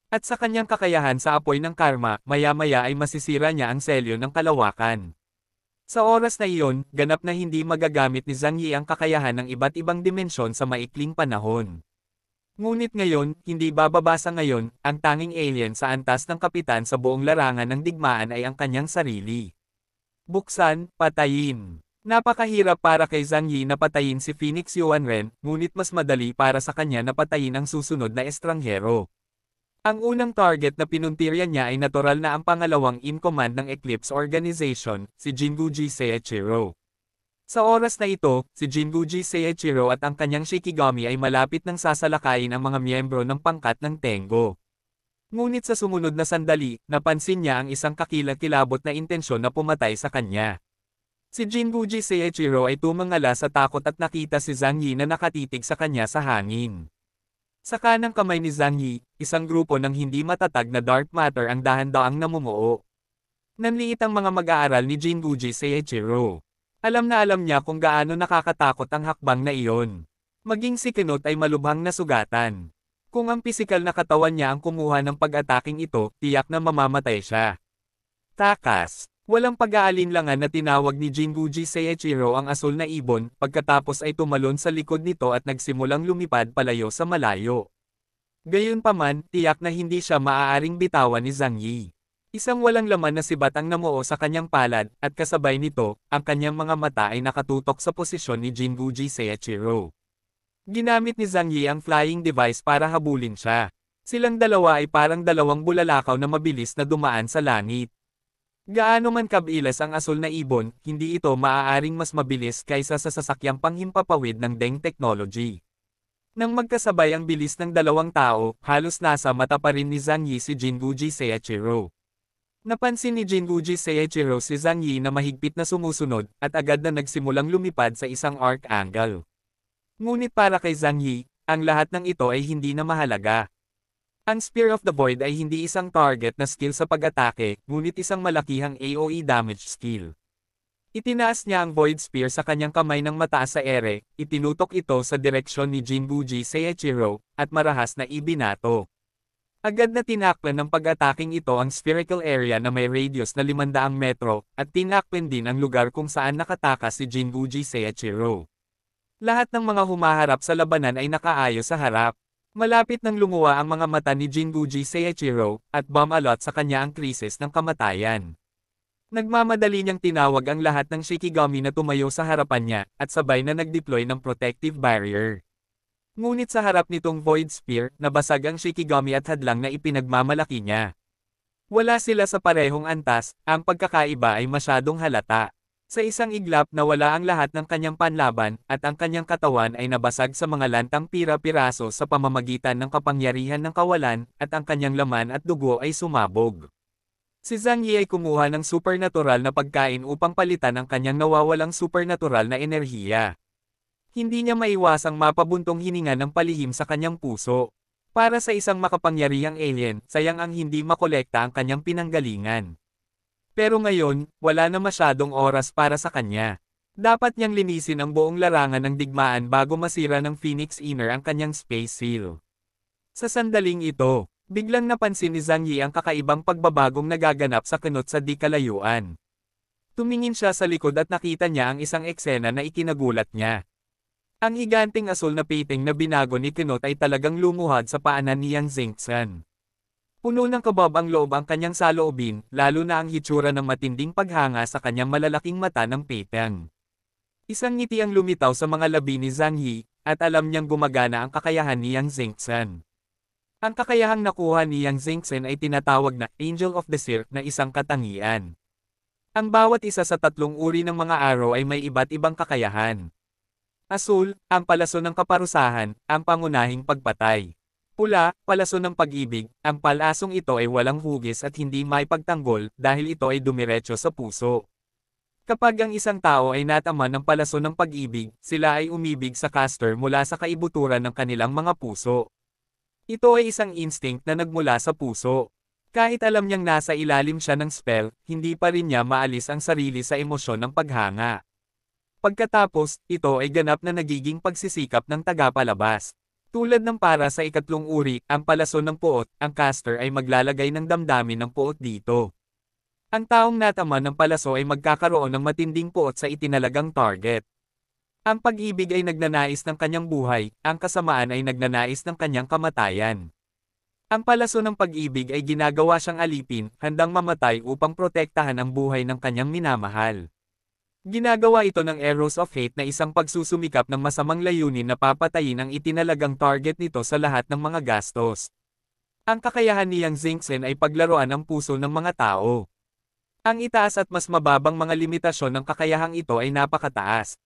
[SPEAKER 1] At sa kanyang kakayahan sa apoy ng karma, maya-maya ay masisira niya ang selyo ng kalawakan. Sa oras na iyon, ganap na hindi magagamit ni Zhang Yi ang kakayahan ng iba't ibang dimensyon sa maikling panahon. Ngunit ngayon, hindi bababasa ngayon, ang tanging alien sa antas ng kapitan sa buong larangan ng digmaan ay ang kanyang sarili. Buksan, patayin. Napakahirap para kay Zhang Yi na patayin si Phoenix Yuanren, ngunit mas madali para sa kanya na patayin ang susunod na estranghero. Ang unang target na pinuntiryan niya ay natural na ang pangalawang in-command ng Eclipse Organization, si Jinwuji Seiichiro. Sa oras na ito, si Jinwuji Seiichiro at ang kanyang Shikigami ay malapit nang sasalakayin ang mga miyembro ng pangkat ng Tengo. Ngunit sa sumunod na sandali, napansin niya ang isang kakilakilabot na intensyon na pumatay sa kanya. Si Jinwuji Seiichiro ay tumangala sa takot at nakita si Zhang Yi na nakatitig sa kanya sa hangin. Sa kanang kamay ni Zhang Yi, isang grupo ng hindi matatag na dark matter ang dahan-daang namumuo. Nanliit ang mga mag-aaral ni Jinwuji Seiichiro. Alam niya kung gaano nakakatakot ang hakbang na iyon. Maging si Kenot ay malubhang nasugatan. Kung ang pisikal na katawan niya ang kumuha ng pag-ataking ito, tiyak na mamamatay siya. Takas. Walang pag-aalinlangan na tinawag ni Jinwuji Seiichiro ang asul na ibon, pagkatapos ay tumalon sa likod nito at nagsimulang lumipad palayo sa malayo. Gayunpaman, tiyak na hindi siya maaaring bitawan ni Zhang Yi. Isang walang laman na sibat ang namuo sa kanyang palad, at kasabay nito, ang kanyang mga mata ay nakatutok sa posisyon ni Jinwuji Seiichiro. Ginamit ni Zhang Yi ang flying device para habulin siya. Silang dalawa ay parang dalawang bulalakaw na mabilis na dumaan sa langit. Gaano man kabilas ang asul na ibon, hindi ito maaaring mas mabilis kaysa sa sasakyang panghimpapawid ng Deng technology. Nang magkasabay ang bilis ng dalawang tao, halos nasa mata pa rin ni Zhang Yi si Jinwuji Seiichiro. Napansin ni Jinwuji Seiichiro si Zhang Yi na mahigpit na sumusunod, at agad na nagsimulang lumipad sa isang arc angle. Ngunit para kay Zhang Yi, ang lahat ng ito ay hindi na mahalaga. Ang Spear of the Void ay hindi isang target na skill sa pag-atake, ngunit isang malakihang AoE damage skill. Itinaas niya ang Void Spear sa kanyang kamay ng mataas sa ere, itinutok ito sa direksyon ni Jinwuji Seiichiro, at marahas na ibinato. Agad na tinakpan ng pag-ataking ito ang spherical area na may radius na 500 metro, at tinakpan din ang lugar kung saan nakatakas si Jinguji Seiichiro. Lahat ng mga humaharap sa labanan ay nakaayos sa harap. Malapit nang lumuwa ang mga mata ni Jinguji Seiichiro, at bumalot sa kanya ang krisis ng kamatayan. Nagmamadali niyang tinawag ang lahat ng Shikigami na tumayo sa harapan niya, at sabay na nag-deploy ng protective barrier. Ngunit sa harap nitong Void Spear, nabasag ang Shikigami at hadlang na ipinagmamalaki niya. Wala sila sa parehong antas, ang pagkakaiba ay masyadong halata. Sa isang iglap nawala ang lahat ng kanyang panlaban, at ang kanyang katawan ay nabasag sa mga lantang pira-piraso sa pamamagitan ng kapangyarihan ng kawalan, at ang kanyang laman at dugo ay sumabog. Si Zhang Yi ay kumuha ng supernatural na pagkain upang palitan ang kanyang nawawalang supernatural na enerhiya. Hindi niya maiwasang mapabuntong hininga ng palihim sa kanyang puso. Para sa isang makapangyarihang alien, sayang ang hindi makolekta ang kanyang pinanggalingan. Pero ngayon, wala na masyadong oras para sa kanya. Dapat niyang linisin ang buong larangan ng digmaan bago masira ng Phoenix Inner ang kanyang space seal. Sa sandaling ito, biglang napansin ni Zhang Yi ang kakaibang pagbabagong nagaganap sa kunot sa di kalayuan. Tumingin siya sa likod at nakita niya ang isang eksena na ikinagulat niya. Ang higanting asul na painting na binago ni Kunot ay talagang lumuhad sa paanan ni Yang Xingqian. Puno ng kabab ang loob ang kanyang saloobin, lalo na ang hitsura ng matinding paghanga sa kanyang malalaking mata ng painting. Isang ngiti ang lumitaw sa mga labi ni Zhang Yi, at alam niyang gumagana ang kakayahan ni Yang Xingqian. Ang kakayahang nakuha ni Yang Xingqian ay tinatawag na Angel of the Cirque na isang katangian. Ang bawat isa sa tatlong uri ng mga arrow ay may iba't ibang kakayahan. Asul, ang palaso ng kaparusahan, ang pangunahing pagpatay. Pula, palaso ng pag-ibig, ang palasong ito ay walang hugis at hindi maipagtanggol dahil ito ay dumiretso sa puso. Kapag ang isang tao ay natama ng palaso ng pag-ibig, sila ay umibig sa caster mula sa kaibuturan ng kanilang mga puso. Ito ay isang instinct na nagmula sa puso. Kahit alam niyang nasa ilalim siya ng spell, hindi pa rin niya maalis ang sarili sa emosyon ng paghanga. Pagkatapos, ito ay ganap na nagiging pagsisikap ng tagapalabas. Tulad ng para sa ikatlong uri, ang palaso ng puot, ang caster ay maglalagay ng damdamin ng puot dito. Ang taong natama ng palaso ay magkakaroon ng matinding puot sa itinalagang target. Ang pag-ibig ay nagnanais ng kanyang buhay, ang kasamaan ay nagnanais ng kanyang kamatayan. Ang palaso ng pag-ibig ay ginagawa siyang alipin, handang mamatay upang protektahan ang buhay ng kanyang minamahal. Ginagawa ito ng Arrows of Hate na isang pagsusumikap ng masamang layunin na papatayin ang itinalagang target nito sa lahat ng mga gastos. Ang kakayahan ni Yang Xingqian ay paglaruan ang puso ng mga tao. Ang itaas at mas mababang mga limitasyon ng kakayahang ito ay napakataas.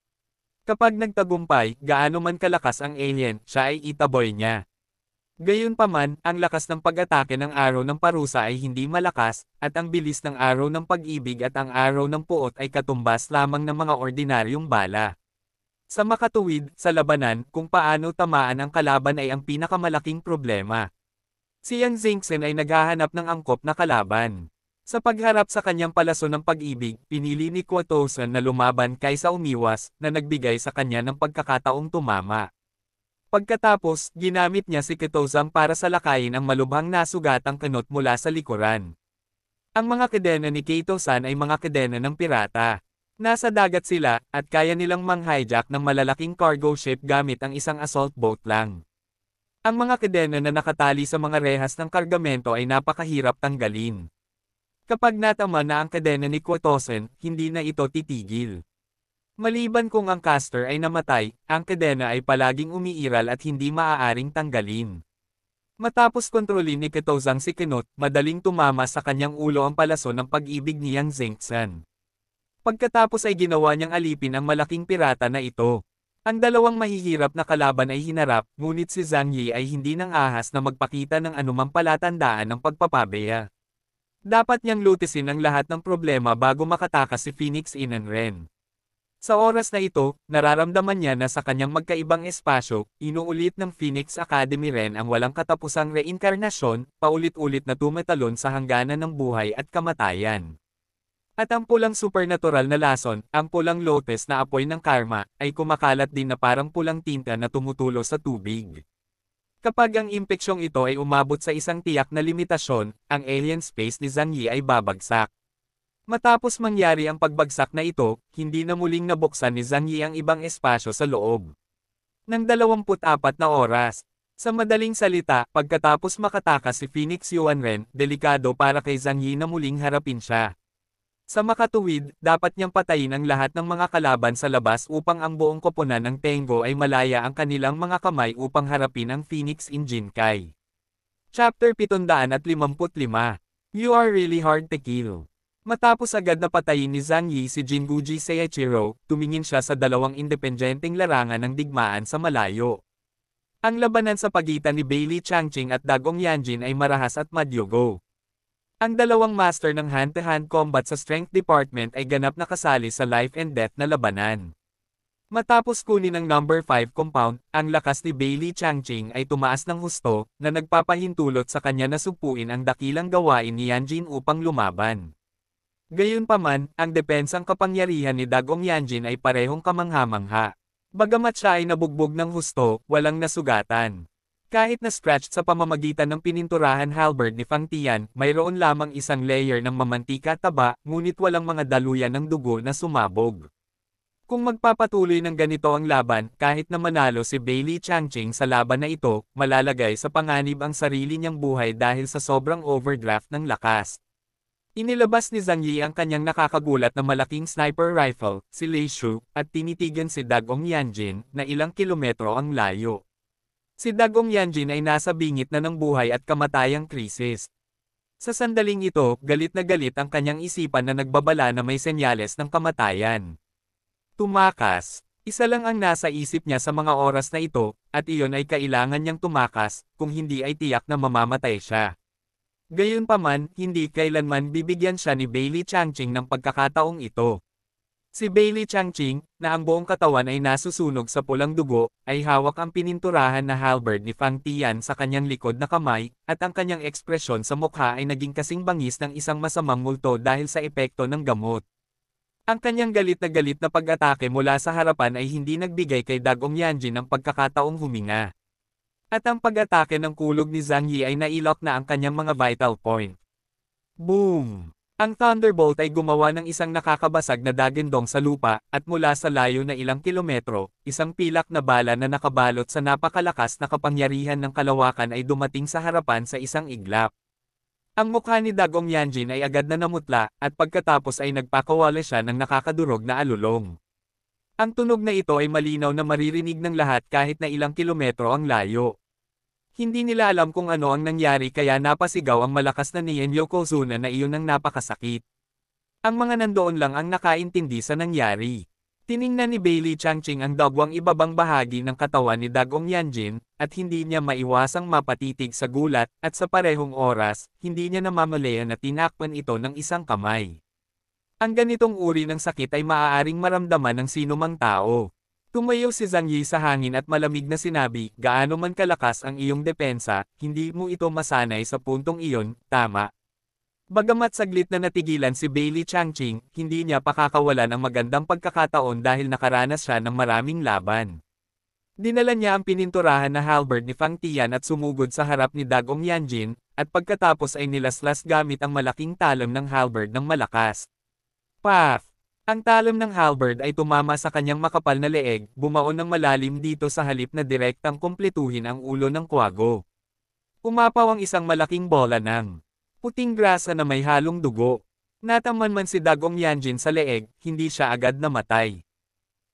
[SPEAKER 1] Kapag nagtagumpay, gaano man kalakas ang alien, siya ay itaboy niya. Gayunpaman, ang lakas ng pag-atake ng araw ng parusa ay hindi malakas, at ang bilis ng araw ng pag-ibig at ang araw ng puot ay katumbas lamang ng mga ordinaryong bala. Sa makatuwid, sa labanan, kung paano tamaan ang kalaban ay ang pinakamalaking problema. Si Yang Xingqian ay naghahanap ng angkop na kalaban. Sa pagharap sa kanyang palaso ng pag-ibig, pinili ni Kuo Tosan na lumaban kaysa umiwas, na nagbigay sa kanya ng pagkakataong tumama. Pagkatapos, ginamit niya si Kitozang para salakayin ang malubhang nasugatang kunot mula sa likuran. Ang mga kadena ni Kaito-san ay mga kadena ng pirata. Nasa dagat sila, at kaya nilang mang-hijack ng malalaking cargo ship gamit ang isang assault boat lang. Ang mga kadena na nakatali sa mga rehas ng kargamento ay napakahirap tanggalin. Kapag natama na ang kadena ni Kuo-tosan, hindi na ito titigil. Maliban kung ang caster ay namatay, ang kadena ay palaging umiiral at hindi maaaring tanggalin. Matapos kontrolin ni Kitozang si Kunot, madaling tumama sa kanyang ulo ang palaso ng pag-ibig ni Yang Xingqian. Pagkatapos ay ginawa niyang alipin ang malaking pirata na ito. Ang dalawang mahihirap na kalaban ay hinarap, ngunit si Zhang Yi ay hindi nang ahas na magpakita ng anumang palatandaan ng pagpapabeya. Dapat niyang lutisin ang lahat ng problema bago makatakas si Phoenix Inan Ren. Sa oras na ito, nararamdaman niya na sa kanyang magkaibang espasyo, inuulit ng Phoenix Academy Ren ang walang katapusang reinkarnasyon, paulit-ulit na tumatalon sa hangganan ng buhay at kamatayan. At ang pulang supernatural na lason, ang pulang lotus na apoy ng karma, ay kumakalat din na parang pulang tinta na tumutulo sa tubig. Kapag ang impeksyong ito ay umabot sa isang tiyak na limitasyon, ang alien space ni Zhang Yi ay babagsak. Matapos mangyari ang pagbagsak na ito, hindi na muling nabuksan ni Zhang Yi ang ibang espasyo sa loob ng 24 na oras. Sa madaling salita, pagkatapos makatakas si Phoenix Yuanren, delikado para kay Zhang Yi na muling harapin siya. Sa makatuwid, dapat niyang patayin ang lahat ng mga kalaban sa labas upang ang buong koponan ng Tengo ay malaya ang kanilang mga kamay upang harapin ang Phoenix Engine Kai. Chapter 755. You are really hard to kill. Matapos agad na patayin ni Zhang Yi si Jinguji Seiichiro, tumingin siya sa dalawang independenteng larangan ng digmaan sa malayo. Ang labanan sa pagitan ni Bailey Changqing at Dagong Yanjin ay marahas at madyogo. Ang dalawang master ng hand-to-hand combat sa Strength Department ay ganap na kasali sa life and death na labanan. Matapos kunin ang number 5 compound, ang lakas ni Bailey Changqing ay tumaas ng husto, na nagpapahintulot sa kanya na supuin ang dakilang gawain ni Yanjin upang lumaban. Gayunpaman, ang depensang kapangyarihan ni Dagong Yanjin ay parehong kamangha-mangha. Bagamat siya ay nabugbog ng husto, walang nasugatan. Kahit na scratched sa pamamagitan ng pininturahan halberd ni Fang Tian, mayroon lamang isang layer ng mamantika taba, ngunit walang mga daluyan ng dugo na sumabog. Kung magpapatuloy ng ganito ang laban, kahit na manalo si Bailey Changqing sa laban na ito, malalagay sa panganib ang sarili niyang buhay dahil sa sobrang overdraft ng lakas. Inilabas ni Zhang Yi ang kanyang nakakagulat na malaking sniper rifle, si Lei Shu, at tinitigan si Dagong Yanjin, na ilang kilometro ang layo. Si Dagong Yanjin ay nasa bingit na ng buhay at kamatayang krisis. Sa sandaling ito, galit na galit ang kanyang isipan na nagbabala na may senyales ng kamatayan. Tumakas. Isa lang ang nasa isip niya sa mga oras na ito, at iyon ay kailangan niyang tumakas, kung hindi ay tiyak na mamamatay siya. Gayunpaman, hindi kailanman bibigyan siya ni Bailey Changqing ng pagkakataong ito. Si Bailey Changqing, na ang buong katawan ay nasusunog sa pulang dugo, ay hawak ang pininturahan na halberd ni Fang Tian sa kanyang likod na kamay, at ang kanyang ekspresyon sa mukha ay naging kasing bangis ng isang masamang multo dahil sa epekto ng gamot. Ang kanyang galit na pag-atake mula sa harapan ay hindi nagbigay kay Dagong Yanjin ng pagkakataong huminga. At ang pag-atake ng kulog ni Zhang Yi ay nailok na ang kanyang mga vital point. Boom! Ang Thunderbolt ay gumawa ng isang nakakabasag na dagindong sa lupa, at mula sa layo na ilang kilometro, isang pilak na bala na nakabalot sa napakalakas na kapangyarihan ng kalawakan ay dumating sa harapan sa isang iglap. Ang mukha ni Dagong Yanjin ay agad na namutla, at pagkatapos ay nagpakawala siya ng nakakadurog na alulong. Ang tunog na ito ay malinaw na maririnig ng lahat kahit na ilang kilometro ang layo. Hindi nila alam kung ano ang nangyari kaya napasigaw ang malakas na Nien Yokozuna na iyon ang napakasakit. Ang mga nandoon lang ang nakaintindi sa nangyari. Tiningnan ni Bailey Changqing ang dagwang ibabang bahagi ng katawan ni Dagong Yanjin, at hindi niya maiwasang mapatitig sa gulat, at sa parehong oras, hindi niya namamalaya na tinakpan ito ng isang kamay. Ang ganitong uri ng sakit ay maaaring maramdaman ng sinumang tao. Tumayo si Zhang Yi sa hangin at malamig na sinabi, gaano man kalakas ang iyong depensa, hindi mo ito masanay sa puntong iyon, tama. Bagamat saglit na natigilan si Bailey Changqing, hindi niya pakakawalan ang magandang pagkakataon dahil nakaranas siya ng maraming laban. Dinala niya ang pininturahan na halberd ni Fang Tian at sumugod sa harap ni Dagong Yanjin, at pagkatapos ay nilaslas gamit ang malaking talon ng halberd ng malakas. Paf! Ang talon ng halberd ay tumama sa kanyang makapal na leeg, bumaon ng malalim dito sa halip na direktang kumpletuhin ang ulo ng kwago. Umapaw ang isang malaking bola ng puting grasa na may halong dugo. Nataman man si Dagong Yanjin sa leeg, hindi siya agad namatay.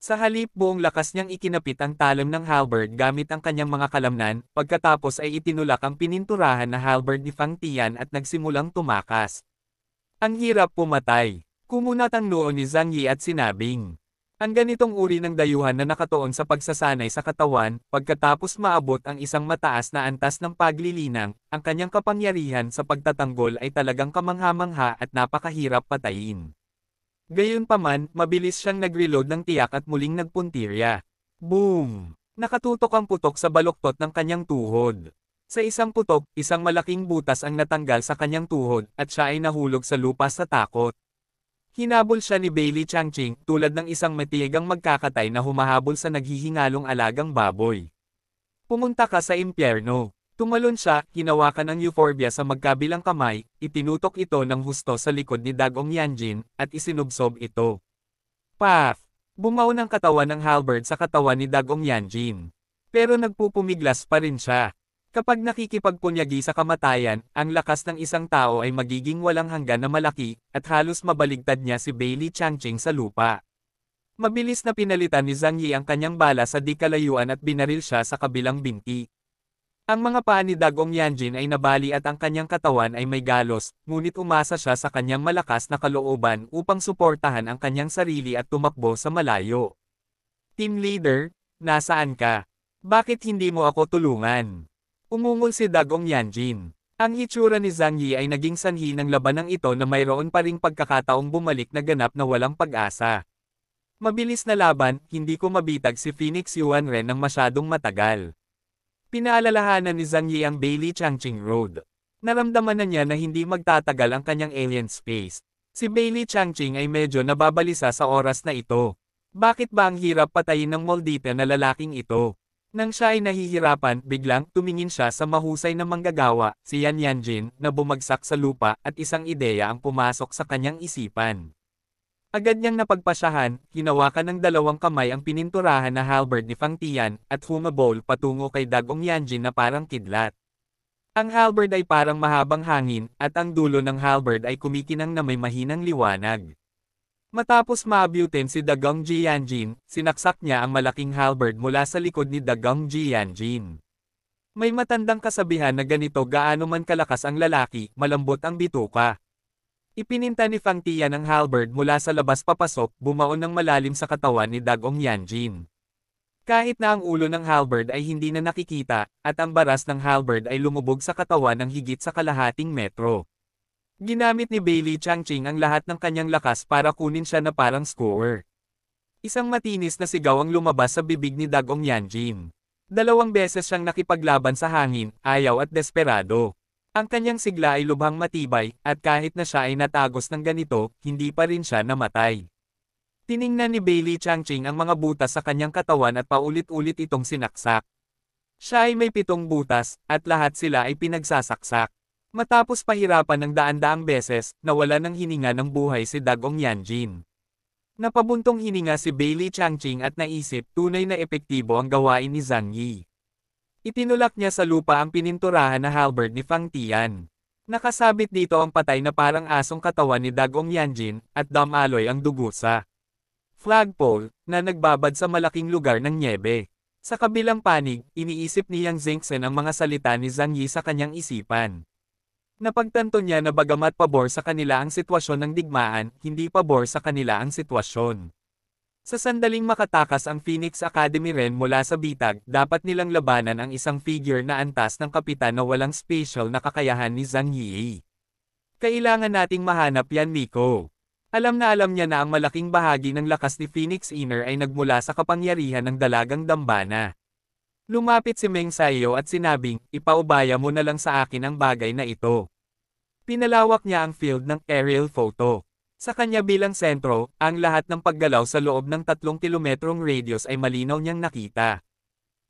[SPEAKER 1] Sa halip buong lakas niyang ikinapit ang talon ng halberd gamit ang kanyang mga kalamnan, pagkatapos ay itinulak ang pininturahan na halberd ni Fang Tian at nagsimulang tumakas. Ang hirap pumatay. Kumunat ang noo ni Zhang Yi at sinabing, ang ganitong uri ng dayuhan na nakatuon sa pagsasanay sa katawan, pagkatapos maabot ang isang mataas na antas ng paglilinang, ang kanyang kapangyarihan sa pagtatanggol ay talagang kamangha-mangha at napakahirap patayin. Gayunpaman, mabilis siyang nag-reload ng tiyak at muling nagpuntirya. Boom! Nakatutok ang putok sa baluktot ng kanyang tuhod. Sa isang putok, isang malaking butas ang natanggal sa kanyang tuhod, at siya ay nahulog sa lupa sa takot. Hinabol siya ni Bailey Changqing, tulad ng isang matigang magkakatay na humahabol sa naghihingalong alagang baboy. Pumunta ka sa impyerno. Tumalon siya, hinawakan ang euphorbia sa magkabilang kamay, itinutok ito ng husto sa likod ni Dagong Yanjin, at isinubsob ito. Path! Bumaon ang katawan ng halberd sa katawan ni Dagong Yanjin. Pero nagpupumiglas pa rin siya. Kapag nakikipagpunyagi sa kamatayan, ang lakas ng isang tao ay magiging walang hanggan na malaki, at halos mabaligtad niya si Bailey Changqing sa lupa. Mabilis na pinalitan ni Zhang Yi ang kanyang bala sa di kalayuan at binaril siya sa kabilang binti. Ang mga paa ni Dagong Yanjin ay nabali at ang kanyang katawan ay may galos, ngunit umasa siya sa kanyang malakas na kalooban upang suportahan ang kanyang sarili at tumakbo sa malayo. Team Leader, nasaan ka? Bakit hindi mo ako tulungan? Umungol si Dagong Yanjin. Ang hitsura ni Zhang Yi ay naging sanhi ng labanang ito na mayroon pa ring pagkakataong bumalik na ganap na walang pag-asa. Mabilis na laban, hindi ko mabitag si Phoenix Yuan Ren ng masyadong matagal. Pinaalalahanan ni Zhang Yi ang Bailey Changqing Road. Naramdaman na niya na hindi magtatagal ang kanyang alien space. Si Bailey Changqing ay medyo nababalisa sa oras na ito. Bakit ba ang hirap patayin ng Moldita na lalaking ito? Nang siya ay nahihirapan, biglang tumingin siya sa mahusay na manggagawa, si Yan Yanjin, na bumagsak sa lupa at isang ideya ang pumasok sa kanyang isipan. Agad niyang napagpasyahan, hinawakan ng dalawang kamay ang pininturahan na halberd ni Fang Tian, at humabol patungo kay Dagong Yanjin na parang kidlat. Ang halberd ay parang mahabang hangin, at ang dulo ng halberd ay kumikinang na may mahinang liwanag. Matapos maabutin si Dagong Yanjin, sinaksak niya ang malaking halberd mula sa likod ni Dagong Yanjin. May matandang kasabihan na ganito gaano man kalakas ang lalaki, malambot ang bituka. Ipininta ni Fang Tian ang halberd mula sa labas papasok, bumaon ng malalim sa katawan ni Dagong Yanjin. Kahit na ang ulo ng halberd ay hindi na nakikita, at ang baras ng halberd ay lumubog sa katawan ng higit sa kalahating metro. Ginamit ni Bailey Changqing ang lahat ng kanyang lakas para kunin siya na parang scorer. Isang matinis na sigaw ang lumabas sa bibig ni Dagong Yanjin. 2 beses siyang nakipaglaban sa hangin, ayaw at desperado. Ang kanyang sigla ay lubhang matibay, at kahit na siya ay natagos ng ganito, hindi pa rin siya namatay. Tiningnan ni Bailey Changqing ang mga butas sa kanyang katawan at paulit-ulit itong sinaksak. Siya ay may 7 butas, at lahat sila ay pinagsasaksak. Matapos pahirapan ng daan-daang beses, nawala ng hininga ng buhay si Dagong Yanjin. Napabuntong hininga si Bailey Changqing at naisip tunay na epektibo ang gawain ni Zhang Yi. Itinulak niya sa lupa ang pininturahan na halberd ni Fang Tian. Nakasabit dito ang patay na parang asong katawan ni Dagong Yanjin, at damaloy ang dugo sa flagpole, na nagbabad sa malaking lugar ng nyebe. Sa kabilang panig, iniisip ni Yang Zhengzhen ang mga salita ni Zhang Yi sa kanyang isipan. Napagtanto niya na bagamat pabor sa kanila ang sitwasyon ng digmaan, hindi pabor sa kanila ang sitwasyon. Sa sandaling makatakas ang Phoenix Academy ren mula sa bitag, dapat nilang labanan ang isang figure na antas ng kapitan na walang special na kakayahan ni Zhang Yi. Kailangan nating mahanap yan, Miko. Alam niya na ang malaking bahagi ng lakas ni Phoenix Inner ay nagmula sa kapangyarihan ng dalagang dambana. Lumapit si Meng Sayo at sinabing, ipaubaya mo na lang sa akin ang bagay na ito. Pinalawak niya ang field ng aerial photo. Sa kanya bilang sentro, ang lahat ng paggalaw sa loob ng 3 kilometrong radius ay malinaw niyang nakita.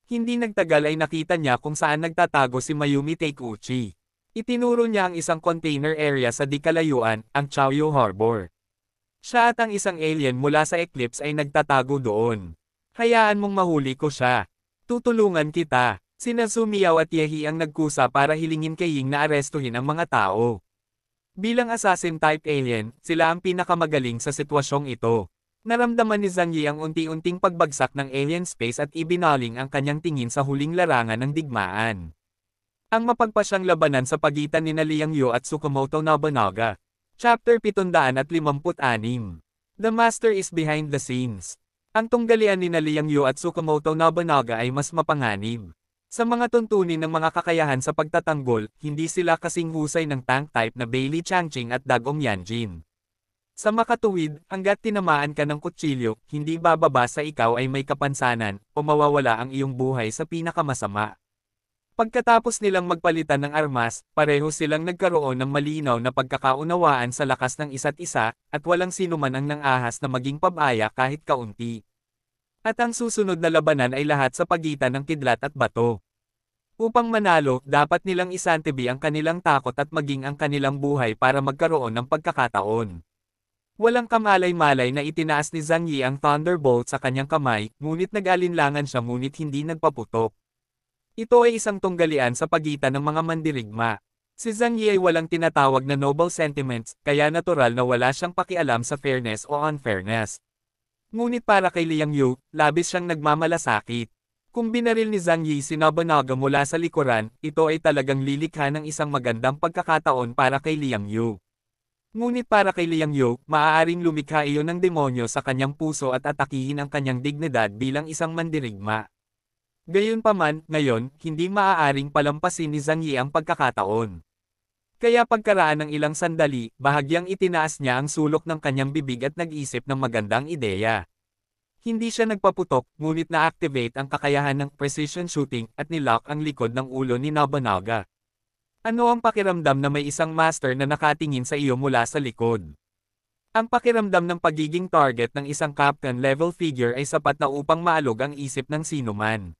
[SPEAKER 1] Hindi nagtagal ay nakita niya kung saan nagtatago si Mayumi Takeuchi. Itinuro niya ang isang container area sa di kalayuan, ang Chaoyu Harbor. Siya at ang isang alien mula sa Eclipse ay nagtatago doon. Hayaan mong mahuli ko siya. Tutulungan kita. Sina Sumiao at Yehi ang nagkusa para hilingin kay Ying na arestuhin ang mga tao. Bilang assassin-type alien, sila ang pinakamagaling sa sitwasyong ito. Naramdaman ni Zhang Yi ang unti-unting pagbagsak ng alien space at ibinaling ang kanyang tingin sa huling larangan ng digmaan. Ang mapagpasyang labanan sa pagitan ni Liang Yu at Tsukamoto Nobunaga. Chapter 756. The Master is behind the scenes. Ang tunggalian ni Liang Yu at Tsukamoto Nobunaga ay mas mapanganib. Sa mga tuntunin ng mga kakayahan sa pagtatanggol, hindi sila kasing husay ng tank type na Bailey Changqing at Dagong Yanjin. Sa makatuwid, hanggat tinamaan ka ng kutsilyo, hindi bababa sa ikaw ay may kapansanan, o mawawala ang iyong buhay sa pinakamasama. Pagkatapos nilang magpalitan ng armas, pareho silang nagkaroon ng malinaw na pagkakaunawaan sa lakas ng isa't isa, at walang sinuman ang nang-ahas na maging pabaya kahit kaunti. At ang susunod na labanan ay lahat sa pagitan ng kidlat at bato. Upang manalo, dapat nilang isantabi ang kanilang takot at maging ang kanilang buhay para magkaroon ng pagkakataon. Walang kamalay-malay na itinaas ni Zhang Yi ang Thunderbolt sa kanyang kamay, ngunit nag-alinlangan siya ngunit hindi nagpaputok. Ito ay isang tunggalian sa pagitan ng mga mandirigma. Si Zhang Yi ay walang tinatawag na noble sentiments, kaya natural na wala siyang pakialam sa fairness o unfairness. Ngunit para kay Liang Yu, labis siyang nagmamalasakit. Kung binaril ni Zhang Yi si Nobunaga mula sa likuran, ito ay talagang lilikha ng isang magandang pagkakataon para kay Liang Yu. Ngunit para kay Liang Yu, maaaring lumikha iyon ng demonyo sa kanyang puso at atakihin ang kanyang dignidad bilang isang mandirigma. Gayunpaman, ngayon, hindi maaaring palampasin ni Zhang Yi ang pagkakataon. Kaya pagkaraan ng ilang sandali, bahagyang itinaas niya ang sulok ng kanyang bibig at nag-isip ng magandang ideya. Hindi siya nagpaputok, ngunit na-activate ang kakayahan ng precision shooting at nilock ang likod ng ulo ni Nobunaga. Ano ang pakiramdam na may isang master na nakatingin sa iyo mula sa likod? Ang pakiramdam ng pagiging target ng isang captain-level figure ay sapat na upang maalog ang isip ng sinuman.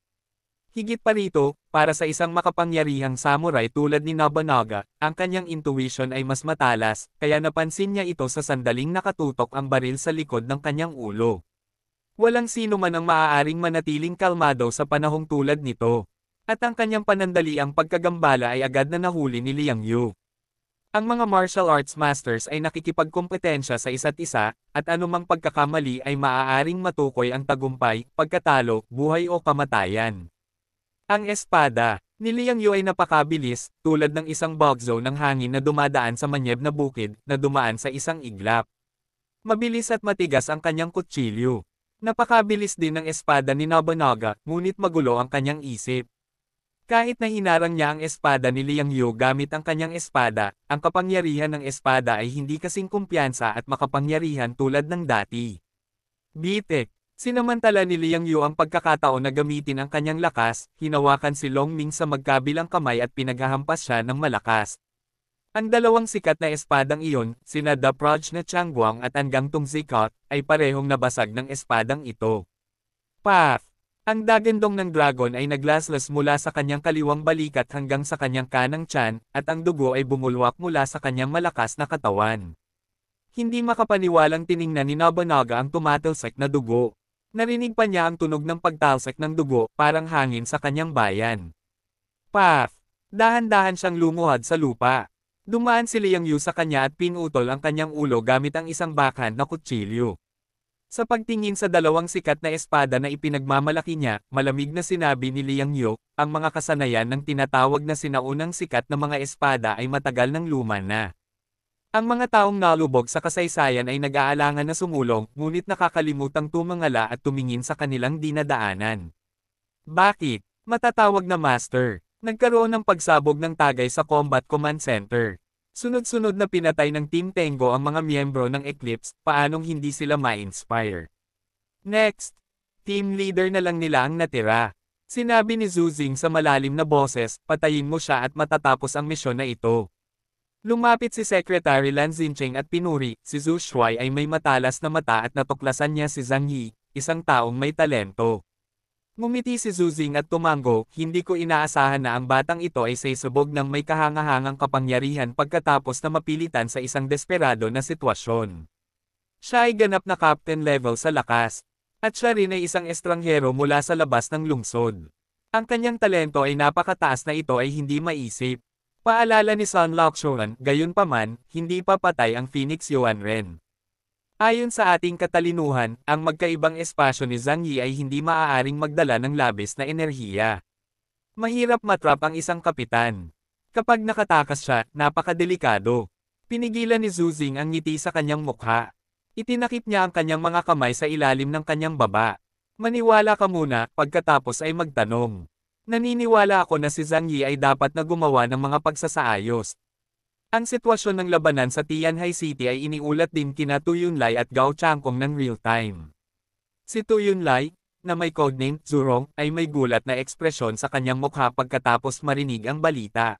[SPEAKER 1] Higit pa rito, para sa isang makapangyarihang samurai tulad ni Nobunaga, ang kanyang intuition ay mas matalas, kaya napansin niya ito sa sandaling nakatutok ang baril sa likod ng kanyang ulo. Walang sino man ang maaaring manatiling kalmado sa panahong tulad nito. At ang kanyang panandaliang pagkagambala ay agad na nahuli ni Liang Yu. Ang mga martial arts masters ay nakikipagkompetensya sa isa't isa, at anumang pagkakamali ay maaaring matukoy ang tagumpay, pagkatalo, buhay o kamatayan. Ang espada ni Liang Yu ay napakabilis, tulad ng isang bugzo ng hangin na dumadaan sa manyeb na bukid, na dumaan sa isang iglap. Mabilis at matigas ang kanyang kutsilyo. Napakabilis din ng espada ni Nobunaga, ngunit magulo ang kanyang isip. Kahit na hinarang niya ang espada ni Liang Yu gamit ang kanyang espada, ang kapangyarihan ng espada ay hindi kasing kumpiyansa at makapangyarihan tulad ng dati. Bitek. Sinamantala ni Liang Yu ang pagkakataon na gamitin ang kanyang lakas, hinawakan si Long Ming sa magkabilang kamay at pinaghahampas siya ng malakas. Ang dalawang sikat na espadang iyon, sina The Proj na Changguang at Angang Tung Zikot, ay parehong nabasag ng espadang ito. Paf! Ang dagandong ng dragon ay naglaslas mula sa kanyang kaliwang balikat hanggang sa kanyang kanang tiyan, at ang dugo ay bumulwak mula sa kanyang malakas na katawan. Hindi makapaniwalang tiningnan ni Nobunaga ang tumatalsik na dugo. Narinig pa niya ang tunog ng pagtalsik ng dugo, parang hangin sa kanyang bayan. Paf! Dahan-dahan siyang lumuhod sa lupa. Dumaan si Liang Yu sa kanya at pinutol ang kanyang ulo gamit ang isang backhand na kutsilyo. Sa pagtingin sa dalawang sikat na espada na ipinagmamalaki niya, malamig na sinabi ni Liang Yu, ang mga kasanayan ng tinatawag na sinaunang sikat na mga espada ay matagal ng luma na. Ang mga taong nalubog sa kasaysayan ay nag-aalangan na sumulong, ngunit nakakalimutang tumangala at tumingin sa kanilang dinadaanan. Bakit? Matatawag na master. Nagkaroon ng pagsabog ng tagay sa Combat Command Center. Sunod-sunod na pinatay ng Team Tengo ang mga miyembro ng Eclipse, paanong hindi sila ma-inspire? Next, team leader na lang nila ang natira. Sinabi ni Zhu Xing sa malalim na boses, patayin mo siya at matatapos ang misyon na ito. Lumapit si Secretary Lan Xincheng at pinuri, si Zhu Shuai ay may matalas na mata at natuklasan niya si Zhang Yi, isang taong may talento. Ngumiti si Zhu Xing at tumango, hindi ko inaasahan na ang batang ito ay sasabog ng may kahangahangang kapangyarihan pagkatapos na mapilitan sa isang desperado na sitwasyon. Siya ay ganap na captain level sa lakas. At siya rin ay isang estranghero mula sa labas ng lungsod. Ang kanyang talento ay napakataas na ito ay hindi maisip. Paalala ni Sun Laoxuan, gayunpaman, hindi pa patay ang Phoenix Yuan Ren. Ayon sa ating katalinuhan, ang magkaibang espasyo ni Zhang Yi ay hindi maaaring magdala ng labis na enerhiya. Mahirap matrap ang isang kapitan. Kapag nakatakas siya, napakadelikado. Pinigilan ni Zhu Xing ang ngiti sa kanyang mukha. Itinakip niya ang kanyang mga kamay sa ilalim ng kanyang baba. Maniwala ka muna, pagkatapos ay magtanong. Naniniwala ako na si Zhang Yi ay dapat na gumawa ng mga pagsasaayos. Ang sitwasyon ng labanan sa Tianhai City ay iniulat din kina Tu Yunlai at Gao Changkong ng real-time. Si Tu Yunlai, na may codename Zurong, ay may gulat na ekspresyon sa kanyang mukha pagkatapos marinig ang balita.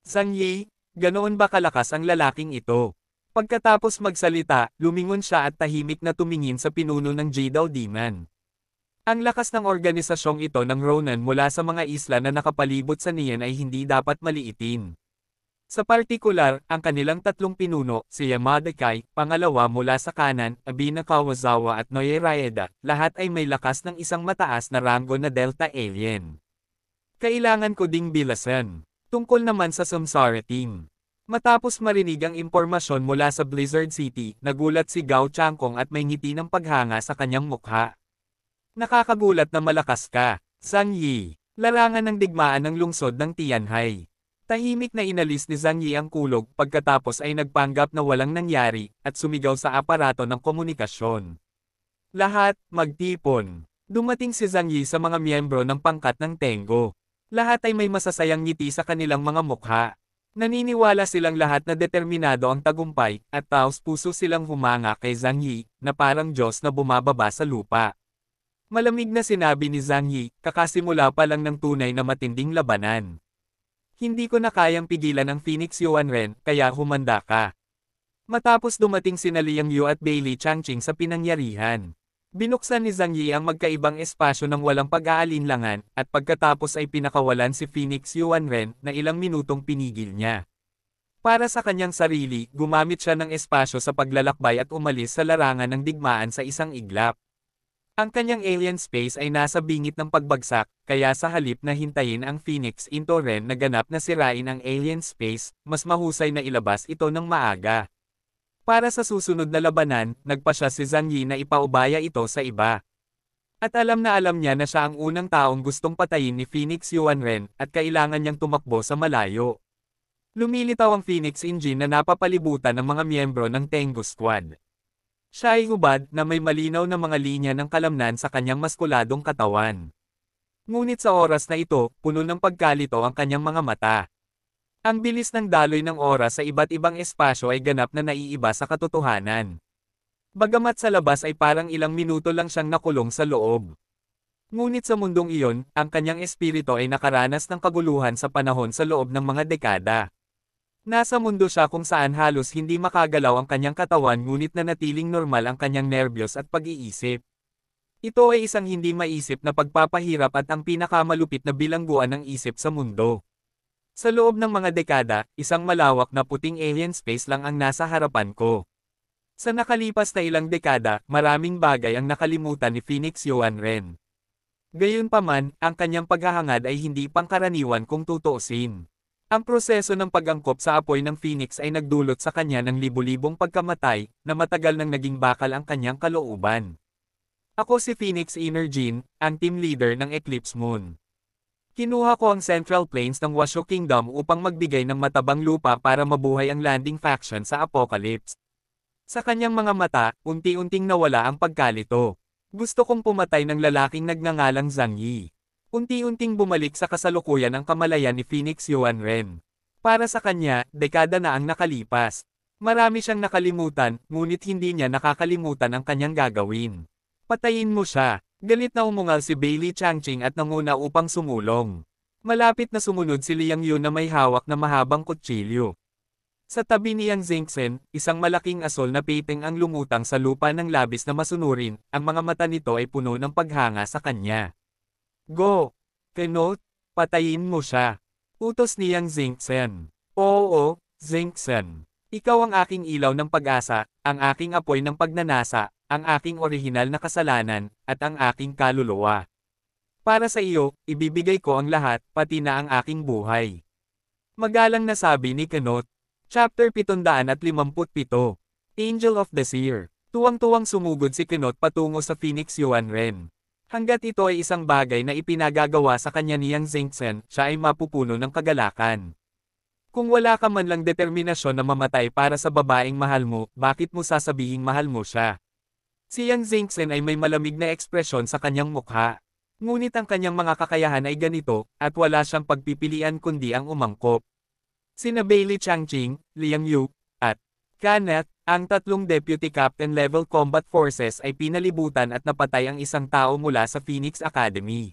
[SPEAKER 1] Zhang Yi, ganoon ba kalakas ang lalaking ito? Pagkatapos magsalita, lumingon siya at tahimik na tumingin sa pinuno ng Jidao Demon. Ang lakas ng organisasyong ito ng Ronin mula sa mga isla na nakapalibot sa Nian ay hindi dapat maliitin. Sa partikular, ang kanilang tatlong pinuno, si Yamada Kai, pangalawa mula sa kanan, Abina Kawazawa at Noe Raeda, lahat ay may lakas ng isang mataas na ranggo na Delta Alien. Kailangan ko ding bilasan. Tungkol naman sa Samsara Team. Matapos marinig ang impormasyon mula sa Blizzard City, nagulat si Gao Changkong at may ngiti ng paghanga sa kanyang mukha. Nakakagulat na malakas ka, Zhang Yi. Larangan ng digmaan ng lungsod ng Tianhai. Tahimik na inalis ni Zhang Yi ang kulog pagkatapos ay nagpanggap na walang nangyari at sumigaw sa aparato ng komunikasyon. Lahat, magtipon. Dumating si Zhang Yi sa mga miyembro ng pangkat ng Tengo. Lahat ay may masasayang ngiti sa kanilang mga mukha. Naniniwala silang lahat na determinado ang tagumpay at taos-puso silang humanga kay Zhang Yi na parang Diyos na bumababa sa lupa. Malamig na sinabi ni Zhang Yi, kakasimula pa lang ng tunay na matinding labanan. Hindi ko na kayang pigilan ang Phoenix Yuanren, kaya humanda ka. Matapos dumating sina Liang Yu at Bailey Changqing sa pinangyarihan. Binuksan ni Zhang Yi ang magkaibang espasyo ng walang pag-aalinlangan, at pagkatapos ay pinakawalan si Phoenix Yuanren na ilang minutong pinigil niya. Para sa kanyang sarili, gumamit siya ng espasyo sa paglalakbay at umalis sa larangan ng digmaan sa isang iglap. Ang kanyang alien space ay nasa bingit ng pagbagsak, kaya sa halip na hintayin ang Phoenix into Ren na ganap na sirain ang alien space, mas mahusay na ilabas ito ng maaga. Para sa susunod na labanan, nagpa siya si Zhang Yi na ipaubaya ito sa iba. At alam niya na siya ang unang taong gustong patayin ni Phoenix Yuanren at kailangan niyang tumakbo sa malayo. Lumilitaw ang Phoenix Engine na napapalibutan ng mga miyembro ng Tengu Squad. Siya ay hubad na may malinaw na mga linya ng kalamnan sa kanyang maskuladong katawan. Ngunit sa oras na ito, puno ng pagkalito ang kanyang mga mata. Ang bilis ng daloy ng oras sa iba't ibang espasyo ay ganap na naiiba sa katotohanan. Bagamat sa labas ay parang ilang minuto lang siyang nakulong sa loob. Ngunit sa mundong iyon, ang kanyang espiritu ay nakaranas ng kaguluhan sa panahon sa loob ng mga dekada. Nasa mundo siya kung saan halos hindi makagalaw ang kanyang katawan ngunit nanatiling normal ang kanyang nerbiyos at pag-iisip. Ito ay isang hindi maisip na pagpapahirap at ang pinakamalupit na bilangguan ng isip sa mundo. Sa loob ng mga dekada, isang malawak na puting alien space lang ang nasa harapan ko. Sa nakalipas na ilang dekada, maraming bagay ang nakalimutan ni Phoenix Yuanren. Gayunpaman, ang kanyang paghahangad ay hindi pangkaraniwan kung tutuusin. Ang proseso ng pag-angkop sa apoy ng Phoenix ay nagdulot sa kanya ng libu-libong pagkamatay, na matagal nang naging bakal ang kanyang kalooban. Ako si Phoenix Energy, ang team leader ng Eclipse Moon. Kinuha ko ang Central Plains ng Washo Kingdom upang magbigay ng matabang lupa para mabuhay ang landing faction sa Apocalypse. Sa kanyang mga mata, unti-unting nawala ang pagkalito. Gusto kong pumatay ng lalaking nagngangalang Zhang Yi. Unti-unting bumalik sa kasalukuyan ang kamalayan ni Phoenix Yuanren. Para sa kanya, dekada na ang nakalipas. Marami siyang nakalimutan, ngunit hindi niya nakakalimutan ang kanyang gagawin. Patayin mo siya. Galit na umungal si Bailey Changqing at nanguna upang sumulong. Malapit na sumunod si Liang Yu na may hawak na mahabang kutsilyo. Sa tabi ni Yang Zengxen, isang malaking asol na pating ang lumutang sa lupa ng labis na masunurin, ang mga mata nito ay puno ng paghanga sa kanya. Go! Kenot, patayin mo siya. Utos ni Yang Zengxen. Oo, Zengxen. Ikaw ang aking ilaw ng pag-asa, ang aking apoy ng pagnanasa, ang aking orihinal na kasalanan, at ang aking kaluluwa. Para sa iyo, ibibigay ko ang lahat, pati na ang aking buhay. Magalang na sabi ni Kenot. Chapter 757. Angel of the Seer. Tuwang-tuwang sumugod si Kenot patungo sa Phoenix Yuanren. Hanggat ito ay isang bagay na ipinagagawa sa kanya ni Yang Zengxen, siya ay mapupuno ng kagalakan. Kung wala ka man lang determinasyon na mamatay para sa babaeng mahal mo, bakit mo sasabihing mahal mo siya? Si Yang Zengxen ay may malamig na ekspresyon sa kanyang mukha. Ngunit ang kanyang mga kakayahan ay ganito, at wala siyang pagpipilian kundi ang umangkop. Sina Bailey Changqing, Liang Yu, at Kenneth, ang tatlong Deputy Captain Level Combat Forces ay pinalibutan at napatay ang isang tao mula sa Phoenix Academy.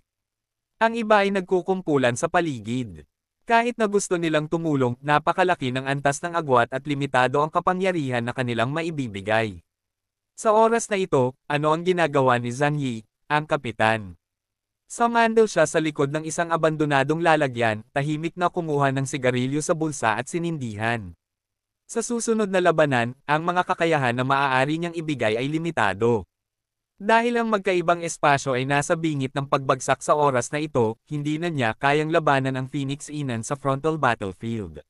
[SPEAKER 1] Ang iba ay nagkukumpulan sa paligid. Kahit na gusto nilang tumulong, napakalaki ng antas ng agwat at limitado ang kapangyarihan na kanilang maibibigay. Sa oras na ito, ano ang ginagawa ni Zhang Yi? ang kapitan. Sumandal siya sa likod ng isang abandonadong lalagyan, tahimik na kumuha ng sigarilyo sa bulsa at sinindihan. Sa susunod na labanan, ang mga kakayahan na maaari niyang ibigay ay limitado. Dahil ang magkaibang espasyo ay nasa bingit ng pagbagsak sa oras na ito, hindi na niya kayang labanan ang Phoenix Inan sa frontal battlefield.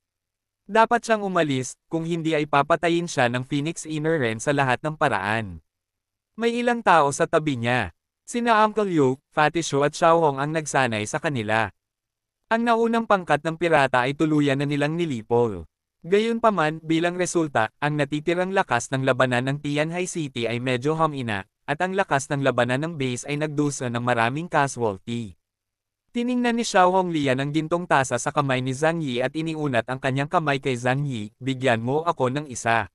[SPEAKER 1] Dapat siyang umalis, kung hindi ay papatayin siya ng Phoenix Inner Ren sa lahat ng paraan. May ilang tao sa tabi niya. Sina Uncle Yu, Fatty Shu at Xiaohong ang nagsanay sa kanila. Ang naunang pangkat ng pirata ay tuluyan na nilang nilipol. Gayunpaman, bilang resulta, ang natitirang lakas ng labanan ng Tianhai City ay medyo humina, at ang lakas ng labanan ng base ay nagdusa ng maraming casualty. Tiningnan ni Xiaohong Lian ang gintong tasa sa kamay ni Zhang Yi at iniunat ang kanyang kamay kay Zhang Yi, bigyan mo ako ng isa.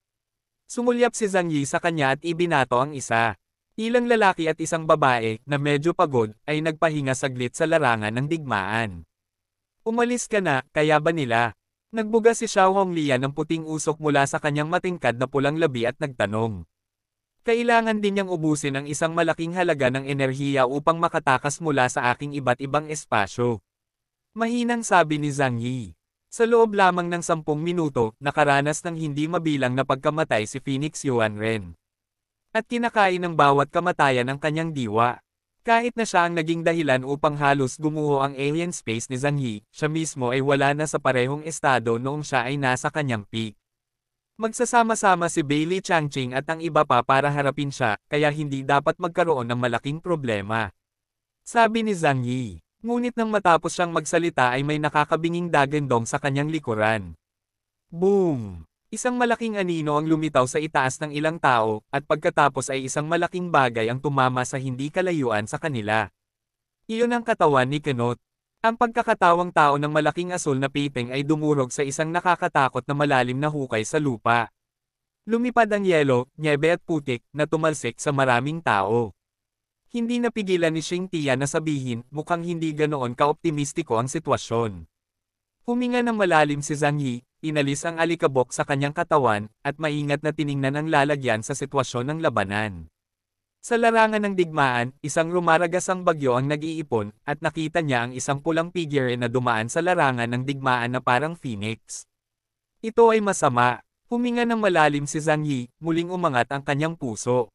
[SPEAKER 1] Sumulyap si Zhang Yi sa kanya at ibinato ang isa. Ilang lalaki at isang babae, na medyo pagod, ay nagpahinga saglit sa larangan ng digmaan. Umalis ka na, kaya ba nila? Nagbuga si Xiaohong Lian ng puting usok mula sa kanyang matingkad na pulang labi at nagtanong. Kailangan din niyang ubusin ang isang malaking halaga ng enerhiya upang makatakas mula sa aking iba't ibang espasyo. Mahinang sabi ni Zhang Yi. Sa loob lamang ng 10 minuto, nakaranas ng hindi mabilang na pagkamatay si Phoenix Yuan Ren. At kinakain ng bawat kamatayan ng kanyang diwa. Kahit na siya ang naging dahilan upang halos gumuho ang alien space ni Zhang Yi, siya mismo ay wala na sa parehong estado noong siya ay nasa kanyang peak. Magsasama-sama si Bailey Changqing at ang iba pa para harapin siya, kaya hindi dapat magkaroon ng malaking problema. Sabi ni Zhang Yi. Ngunit nang matapos siyang magsalita ay may nakakabinging dagandong sa kanyang likuran. Boom! Isang malaking anino ang lumitaw sa itaas ng ilang tao, at pagkatapos ay isang malaking bagay ang tumama sa hindi kalayuan sa kanila. Iyon ang katawan ni Kenot. Ang pagkakatawang tao ng malaking asul na piping ay dumurog sa isang nakakatakot na malalim na hukay sa lupa. Lumipad ang yelo, nyebe at putik, na tumalsik sa maraming tao. Hindi napigilan ni Xing Tia na sabihin, mukhang hindi ganoon ka-optimistiko ang sitwasyon. Huminga ng malalim si Zhang Yi, inalis ang alikabok sa kanyang katawan, at maingat na tiningnan ang lalagyan sa sitwasyon ng labanan. Sa larangan ng digmaan, isang rumaragasang bagyo ang nag-iipon, at nakita niya ang isang pulang figure na dumaan sa larangan ng digmaan na parang phoenix. Ito ay masama. Huminga ng malalim si Zhang Yi, muling umangat ang kanyang puso.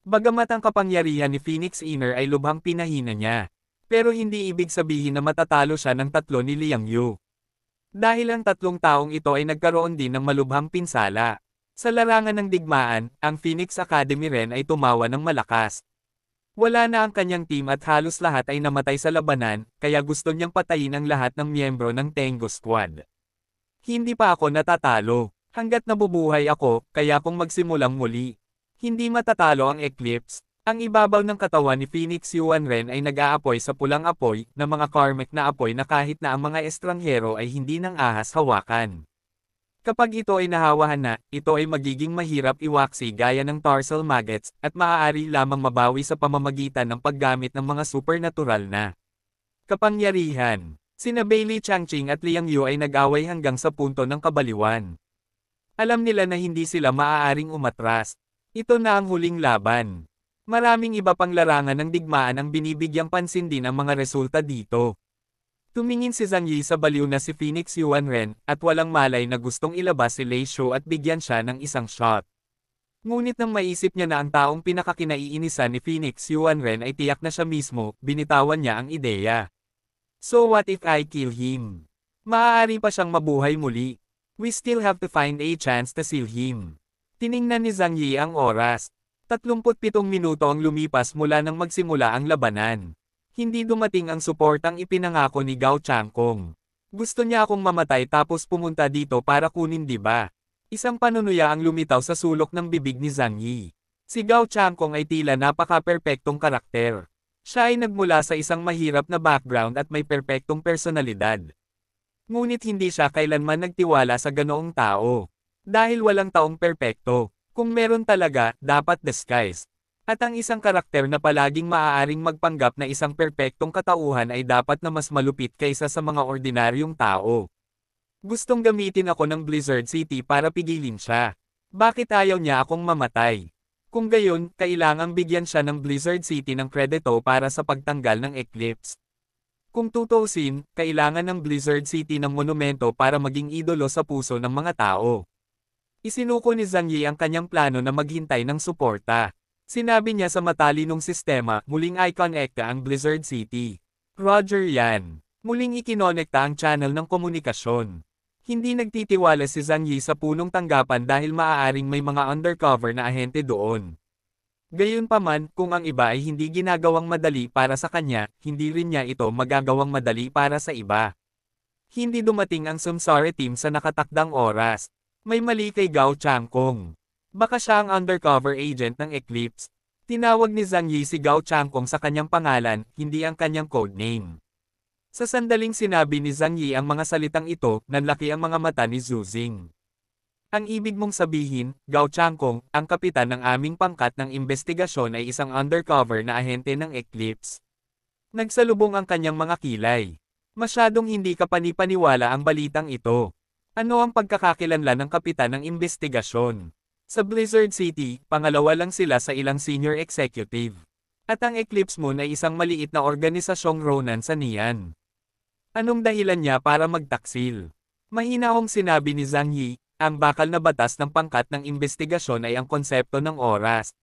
[SPEAKER 1] Bagamat ang kapangyarihan ni Phoenix Inner ay lubhang pinahina niya. Pero hindi ibig sabihin na matatalo siya ng tatlo ni Liang Yu. Dahil ang tatlong taong ito ay nagkaroon din ng malubhang pinsala. Sa larangan ng digmaan, ang Phoenix Academy rin ay tumawa ng malakas. Wala na ang kanyang team at halos lahat ay namatay sa labanan, kaya gusto niyang patayin ang lahat ng miyembro ng Tengu Squad. Hindi pa ako natatalo. Hanggat nabubuhay ako, kaya kung magsimulang muli. Hindi matatalo ang Eclipse. Ang ibabaw ng katawan ni Phoenix Yuan Ren ay nag-aapoy sa pulang apoy, na mga karmic na apoy na kahit na ang mga estranghero ay hindi nang ahas hawakan. Kapag ito ay nahawahan na, ito ay magiging mahirap iwaksi gaya ng tarsal maggots, at maaari lamang mabawi sa pamamagitan ng paggamit ng mga supernatural na kapangyarihan. Sina Bailey Changqing at Liang Yu ay nag-away hanggang sa punto ng kabaliwan. Alam nila na hindi sila maaaring umatras. Ito na ang huling laban. Maraming iba pang larangan ng digmaan ang binibigyang pansin din ang mga resulta dito. Tumingin si Zhang Yi sa baliw na si Phoenix Yuan Ren, at walang malay na gustong ilabas si Lei Shu at bigyan siya ng isang shot. Ngunit nang maisip niya na ang taong pinakakinaiinisan ni Phoenix Yuan Ren ay tiyak na siya mismo, binitawan niya ang ideya. So what if I kill him? Maaari pa siyang mabuhay muli. We still have to find a chance to seal him. Tiningnan ni Zhang Yi ang oras. 37 minuto ang lumipas mula nang magsimula ang labanan. Hindi dumating ang suportang ipinangako ni Gao Changkong. Gusto niya akong mamatay tapos pumunta dito para kunin, di ba? Isang panunuya ang lumitaw sa sulok ng bibig ni Zhang Yi. Si Gao Changkong ay tila napaka-perpektong karakter. Siya ay nagmula sa isang mahirap na background at may perpektong personalidad. Ngunit hindi siya kailanman nagtiwala sa ganoong tao. Dahil walang taong perpekto. Kung meron talaga, dapat disguised. At ang isang karakter na palaging maaaring magpanggap na isang perpektong katauhan ay dapat na mas malupit kaysa sa mga ordinaryong tao. Gustong gamitin ako ng Blizzard City para pigilin siya. Bakit ayaw niya akong mamatay? Kung gayon, kailangang bigyan siya ng Blizzard City ng kredito para sa pagtanggal ng Eclipse. Kung tutuusin, kailangan ng Blizzard City ng monumento para maging idolo sa puso ng mga tao. Isinuko ni Zhang Yi ang kanyang plano na maghintay ng suporta. Sinabi niya sa matalinong sistema, muling i-connecta ang Blizzard City. Roger yan. Muling ikinonekta ang channel ng komunikasyon. Hindi nagtitiwala si Zhang Yi sa punong tanggapan dahil maaaring may mga undercover na ahente doon. Gayunpaman, kung ang iba ay hindi ginagawang madali para sa kanya, hindi rin niya ito magagawang madali para sa iba. Hindi dumating ang Samsara team sa nakatakdang oras. May mali kay Gao Changkong. Baka siya ang undercover agent ng Eclipse. Tinawag ni Zhang Yi si Gao Changkong sa kanyang pangalan, hindi ang kanyang codename. Sa sandaling sinabi ni Zhang Yi ang mga salitang ito, nanlaki ang mga mata ni Zhu Xing. Ang ibig mong sabihin, Gao Changkong, ang kapitan ng aming pangkat ng investigasyon ay isang undercover na ahente ng Eclipse. Nagsalubong ang kanyang mga kilay. Masyadong hindi ka panipaniwala ang balitang ito. Ano ang pagkakakilanlan ng kapitan ng investigasyon? Sa Blizzard City, pangalawa lang sila sa ilang senior executive. At ang Eclipse Moon ay isang maliit na organisasyong Ronin sa Nian. Anong dahilan niya para magtaksil? Mahinahong sinabi ni Zhang Yi, ang bakal na batas ng pangkat ng investigasyon ay ang konsepto ng oras.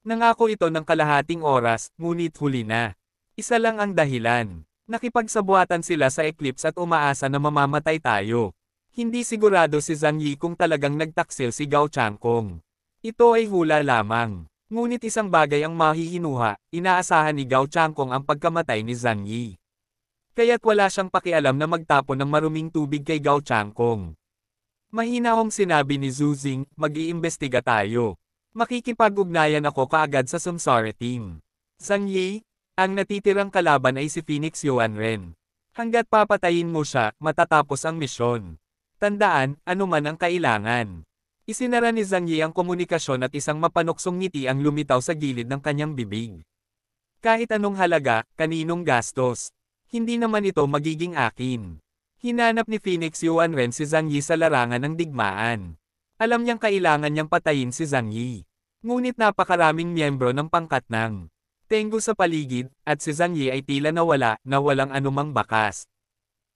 [SPEAKER 1] Nangako ito ng kalahating oras, ngunit huli na. Isa lang ang dahilan. Nakipagsabuatan sila sa Eclipse at umaasa na mamamatay tayo. Hindi sigurado si Zhang Yi kung talagang nagtaksil si Gao Changkong. Ito ay hula lamang. Ngunit isang bagay ang mahihinuha, inaasahan ni Gao Changkong ang pagkamatay ni Zhang Yi. Kaya't wala siyang pakialam na magtapon ng maruming tubig kay Gao Changkong. Mahinahong sinabi ni Zhu Xing, mag-iimbestiga tayo. Makikipag-ugnayan ako kaagad sa Samsara team. Zhang Yi, ang natitirang kalaban ay si Phoenix Yuanren. Hanggat papatayin mo siya, matatapos ang misyon. Tandaan, anuman ang kailangan. Isinara ni Zhang Yi ang komunikasyon at isang mapanuksong ngiti ang lumitaw sa gilid ng kanyang bibig. Kahit anong halaga, kaninong gastos. Hindi naman ito magiging akin. Hinanap ni Phoenix Yuanren si Zhang Yi sa larangan ng digmaan. Alam niyang kailangan niyang patayin si Zhang Yi. Ngunit napakaraming miyembro ng pangkat ng Tengu sa paligid, at si Zhang Yi ay tila nawala, na walang anumang bakas.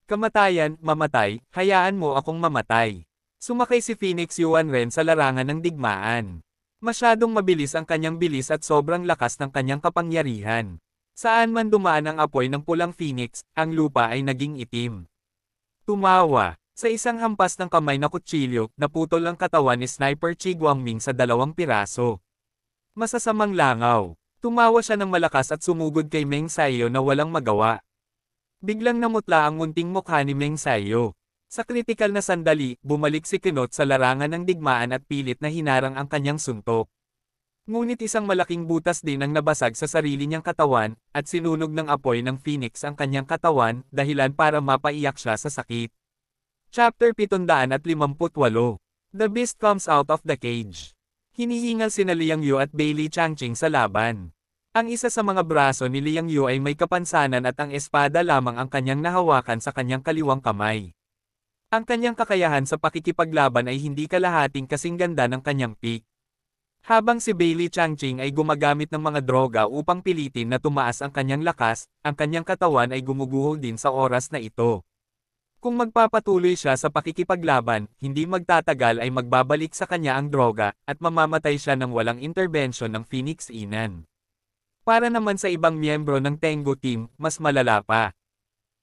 [SPEAKER 1] Kamatayan, mamatay, hayaan mo akong mamatay. Sumakay si Phoenix Yuanren sa larangan ng digmaan. Masyadong mabilis ang kanyang bilis at sobrang lakas ng kanyang kapangyarihan. Saan man dumaan ang apoy ng pulang phoenix, ang lupa ay naging itim. Tumawa. Sa isang hampas ng kamay na kutsilyo, naputol ang katawan ni Sniper Chi Guangming sa 2 piraso. Masasamang langaw. Tumawa siya ng malakas at sumugod kay Meng Sayo na walang magawa. Biglang namutla ang munting mukha ni Meng Sayo. Sa kritikal na sandali, bumalik si Kinot sa larangan ng digmaan at pilit na hinarang ang kanyang suntok. Ngunit isang malaking butas din ang nabasag sa sarili niyang katawan, at sinunog ng apoy ng Phoenix ang kanyang katawan, dahilan para mapaiyak siya sa sakit. Chapter 758. The Beast Comes Out of the Cage. Hinihingal sina Liang Yu at Bailey Changqing sa laban. Ang isa sa mga braso ni Liang Yu ay may kapansanan at ang espada lamang ang kanyang nahawakan sa kanyang kaliwang kamay. Ang kanyang kakayahan sa pakikipaglaban ay hindi kalahating kasing ganda ng kanyang peak. Habang si Bailey Changqing ay gumagamit ng mga droga upang pilitin na tumaas ang kanyang lakas, ang kanyang katawan ay gumuguhol din sa oras na ito. Kung magpapatuloy siya sa pakikipaglaban, hindi magtatagal ay magbabalik sa kanya ang droga, at mamamatay siya ng walang intervention ng Phoenix Inan. Para naman sa ibang miyembro ng Tengu team, mas malala pa.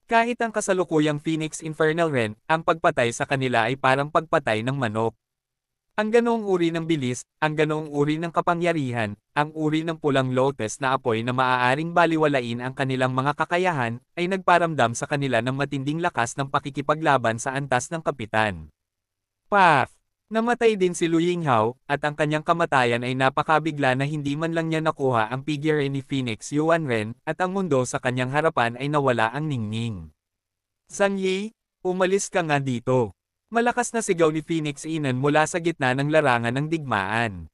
[SPEAKER 1] Kahit ang kasalukuyang Phoenix Infernal Ren, ang pagpatay sa kanila ay parang pagpatay ng manok. Ang ganoong uri ng bilis, ang ganoong uri ng kapangyarihan, ang uri ng pulang lotus na apoy na maaaring baliwalain ang kanilang mga kakayahan, ay nagparamdam sa kanila ng matinding lakas ng pakikipaglaban sa antas ng kapitan. Paf! Namatay din si Lu Yinghao, at ang kanyang kamatayan ay napakabigla na hindi man lang niya nakuha ang figure ni Phoenix Yuanren, at ang mundo sa kanyang harapan ay nawala ang ningning. Zhang Yi, umalis ka nga dito. Malakas na sigaw ni Phoenix Inan mula sa gitna ng larangan ng digmaan.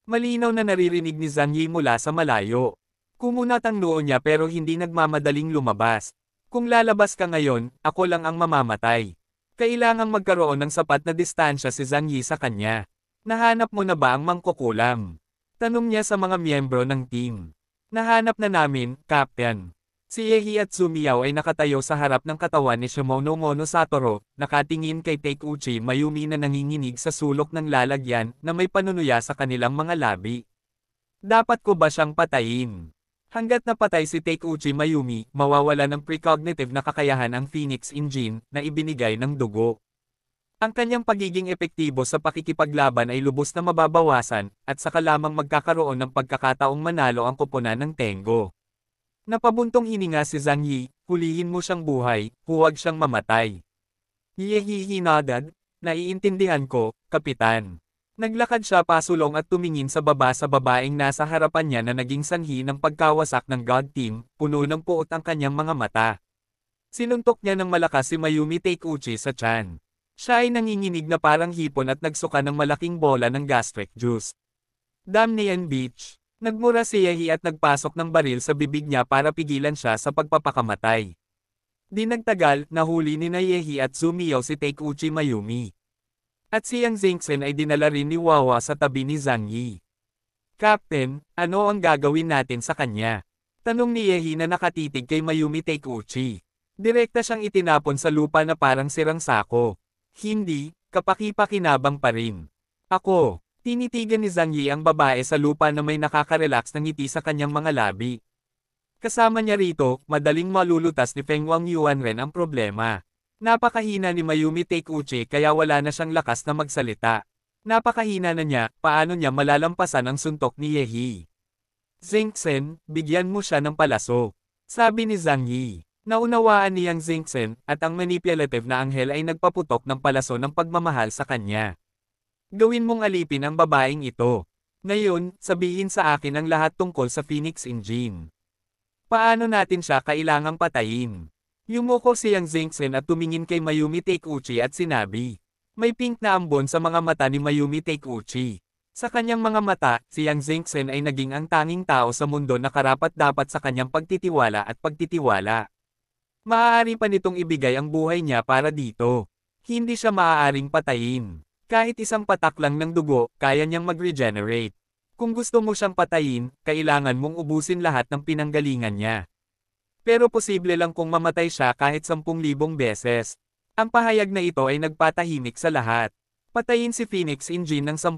[SPEAKER 1] Malinaw na naririnig ni Zhang Yi mula sa malayo. Kumunat ang noo niya pero hindi nagmamadaling lumabas. Kung lalabas ka ngayon, ako lang ang mamamatay. Kailangang magkaroon ng sapat na distansya si Zhang Yi sa kanya. Nahanap mo na ba ang mangkukulam? Tanong niya sa mga miyembro ng team. Nahanap na namin, Captain. Si Yehi at Sumiyaw ay nakatayo sa harap ng katawan ni Shimono Satoru, nakatingin kay Taikuchi Mayumi na nanginginig sa sulok ng lalagyan na may panunuya sa kanilang mga labi. Dapat ko ba siyang patayin? Hanggat napatay si Taikuchi Mayumi, mawawala ng precognitive na kakayahan ang Phoenix Engine na ibinigay ng dugo. Ang kanyang pagiging epektibo sa pakikipaglaban ay lubos na mababawasan, at saka lamang magkakaroon ng pagkakataong manalo ang koponan ng Tengo. Napabuntong hininga si Zhang Yi, hulihin mo siyang buhay, huwag siyang mamatay. Yehihi nodded, naiintindihan ko, Kapitan. Naglakad siya pasulong at tumingin sa babaeng nasa harapan niya na naging sanhi ng pagkawasak ng God Team, puno ng puot ang kanyang mga mata. Sinuntok niya ng malakas si Mayumi Taikuchi sa tiyan. Siya ay nanginginig na parang hipon at nagsuka ng malaking bola ng gastric juice. Damnian Beach. Nagmura si Yehi at nagpasok ng baril sa bibig niya para pigilan siya sa pagpapakamatay. Di nagtagal, nahuli ni Yehi at Sumiyaw si Taikuchi Mayumi. At si Yang Xingchen ay dinala rin ni Wawa sa tabi ni Zhang Yi. Captain, ano ang gagawin natin sa kanya? Tanong ni Yehi na nakatitig kay Mayumi Taikuchi. Direkta siyang itinapon sa lupa na parang sirang sako. Hindi, kapaki-pakinabang pa rin. Ako. Tinitigan ni Zhang Yi ang babae sa lupa na may nakaka-relax na ngiti sa kanyang mga labi. Kasama niya rito, madaling malulutas ni Feng Wangyuan ang problema. Napakahina ni Mayumi Taikuchi kaya wala na siyang lakas na magsalita. Napakahina na niya, paano niya malalampasan ang suntok ni Yehi. Xingchen, bigyan mo siya ng palaso. Sabi ni Zhang Yi. Naunawaan ni Yang Xingchen, at ang manipulative na anghel ay nagpaputok ng palaso ng pagmamahal sa kanya. Gawin mong alipin ang babaeng ito. Ngayon, sabihin sa akin ang lahat tungkol sa Phoenix Engine. Paano natin siya kailangang patayin? Yumuko si Yang Xingchen at tumingin kay Mayumi Taikuchi at sinabi. May pink na ambon sa mga mata ni Mayumi Taikuchi. Sa kanyang mga mata, si Yang Xingchen ay naging ang tanging tao sa mundo na karapat-dapat sa kanyang pagtitiwala at pagtitiwala. Maaari pa nitong ibigay ang buhay niya para dito. Hindi siya maaaring patayin. Kahit isang patak lang ng dugo, kaya niyang mag-regenerate. Kung gusto mo siyang patayin, kailangan mong ubusin lahat ng pinanggalingan niya. Pero posible lang kung mamatay siya kahit 10,000 beses. Ang pahayag na ito ay nagpatahimik sa lahat. Patayin si Phoenix Engine ng 10,000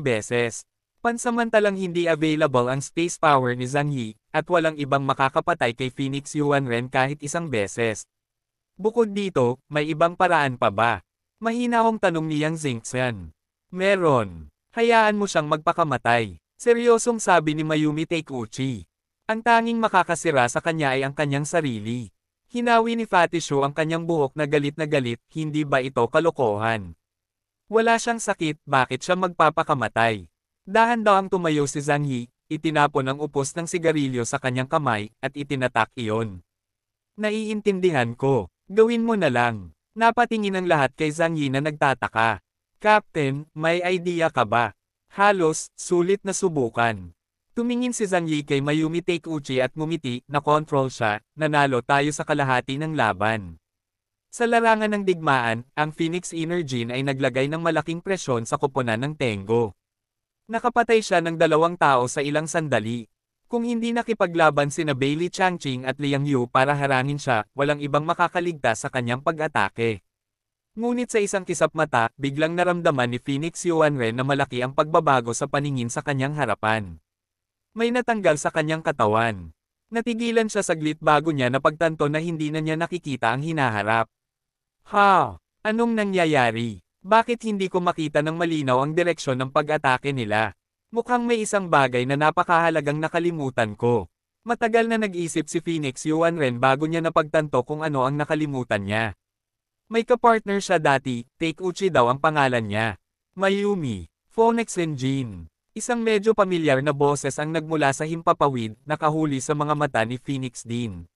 [SPEAKER 1] beses. Pansamantalang hindi available ang space power ni Zhang Yi, at walang ibang makakapatay kay Phoenix Yuan kahit isang beses. Bukod dito, may ibang paraan pa ba? Mahinahong tanong ni Yang Xingchen. Meron. Hayaan mo siyang magpakamatay. Seryosong sabi ni Mayumi Taikuchi. Ang tanging makakasira sa kanya ay ang kanyang sarili. Hinawi ni Fatishu ang kanyang buhok na galit, hindi ba ito kalokohan? Wala siyang sakit, bakit siya magpapakamatay? Dahan-dahang tumayo si Zhang Yi, itinapon ang upos ng sigarilyo sa kanyang kamay, at itinatak iyon. Naiintindihan ko. Gawin mo na lang. Napatingin ang lahat kay Zhang Yi na nagtataka. Captain, may idea ka ba? Halos, sulit na subukan. Tumingin si Zhang Yi kay Mayumi Taikuchi at ngumiti, na-control siya, nanalo tayo sa kalahati ng laban. Sa larangan ng digmaan, ang Phoenix Energy ay naglagay ng malaking presyon sa koponan ng Tengo. Nakapatay siya ng 2 tao sa ilang sandali. Kung hindi nakipaglaban sina Bailey Changqing at Liang Yu para harangin siya, walang ibang makakaligtas sa kanyang pag-atake. Ngunit sa isang kisap mata, biglang naramdaman ni Phoenix Yuan na malaki ang pagbabago sa paningin sa kanyang harapan. May natanggal sa kanyang katawan. Natigilan siya saglit bago niya napagtanto na hindi na niya nakikita ang hinaharap. Ha! Anong nangyayari? Bakit hindi ko makita ng malinaw ang direksyon ng pag-atake nila? Mukhang may isang bagay na napakahalagang nakalimutan ko. Matagal na nag-isip si Phoenix Yuan bago niya napagtanto kung ano ang nakalimutan niya. May kapartner siya dati, Taikuchi daw ang pangalan niya. Mayumi, Phoenix Engine. Isang medyo pamilyar na boses ang nagmula sa himpapawid, nakahuli sa mga mata ni Phoenix din.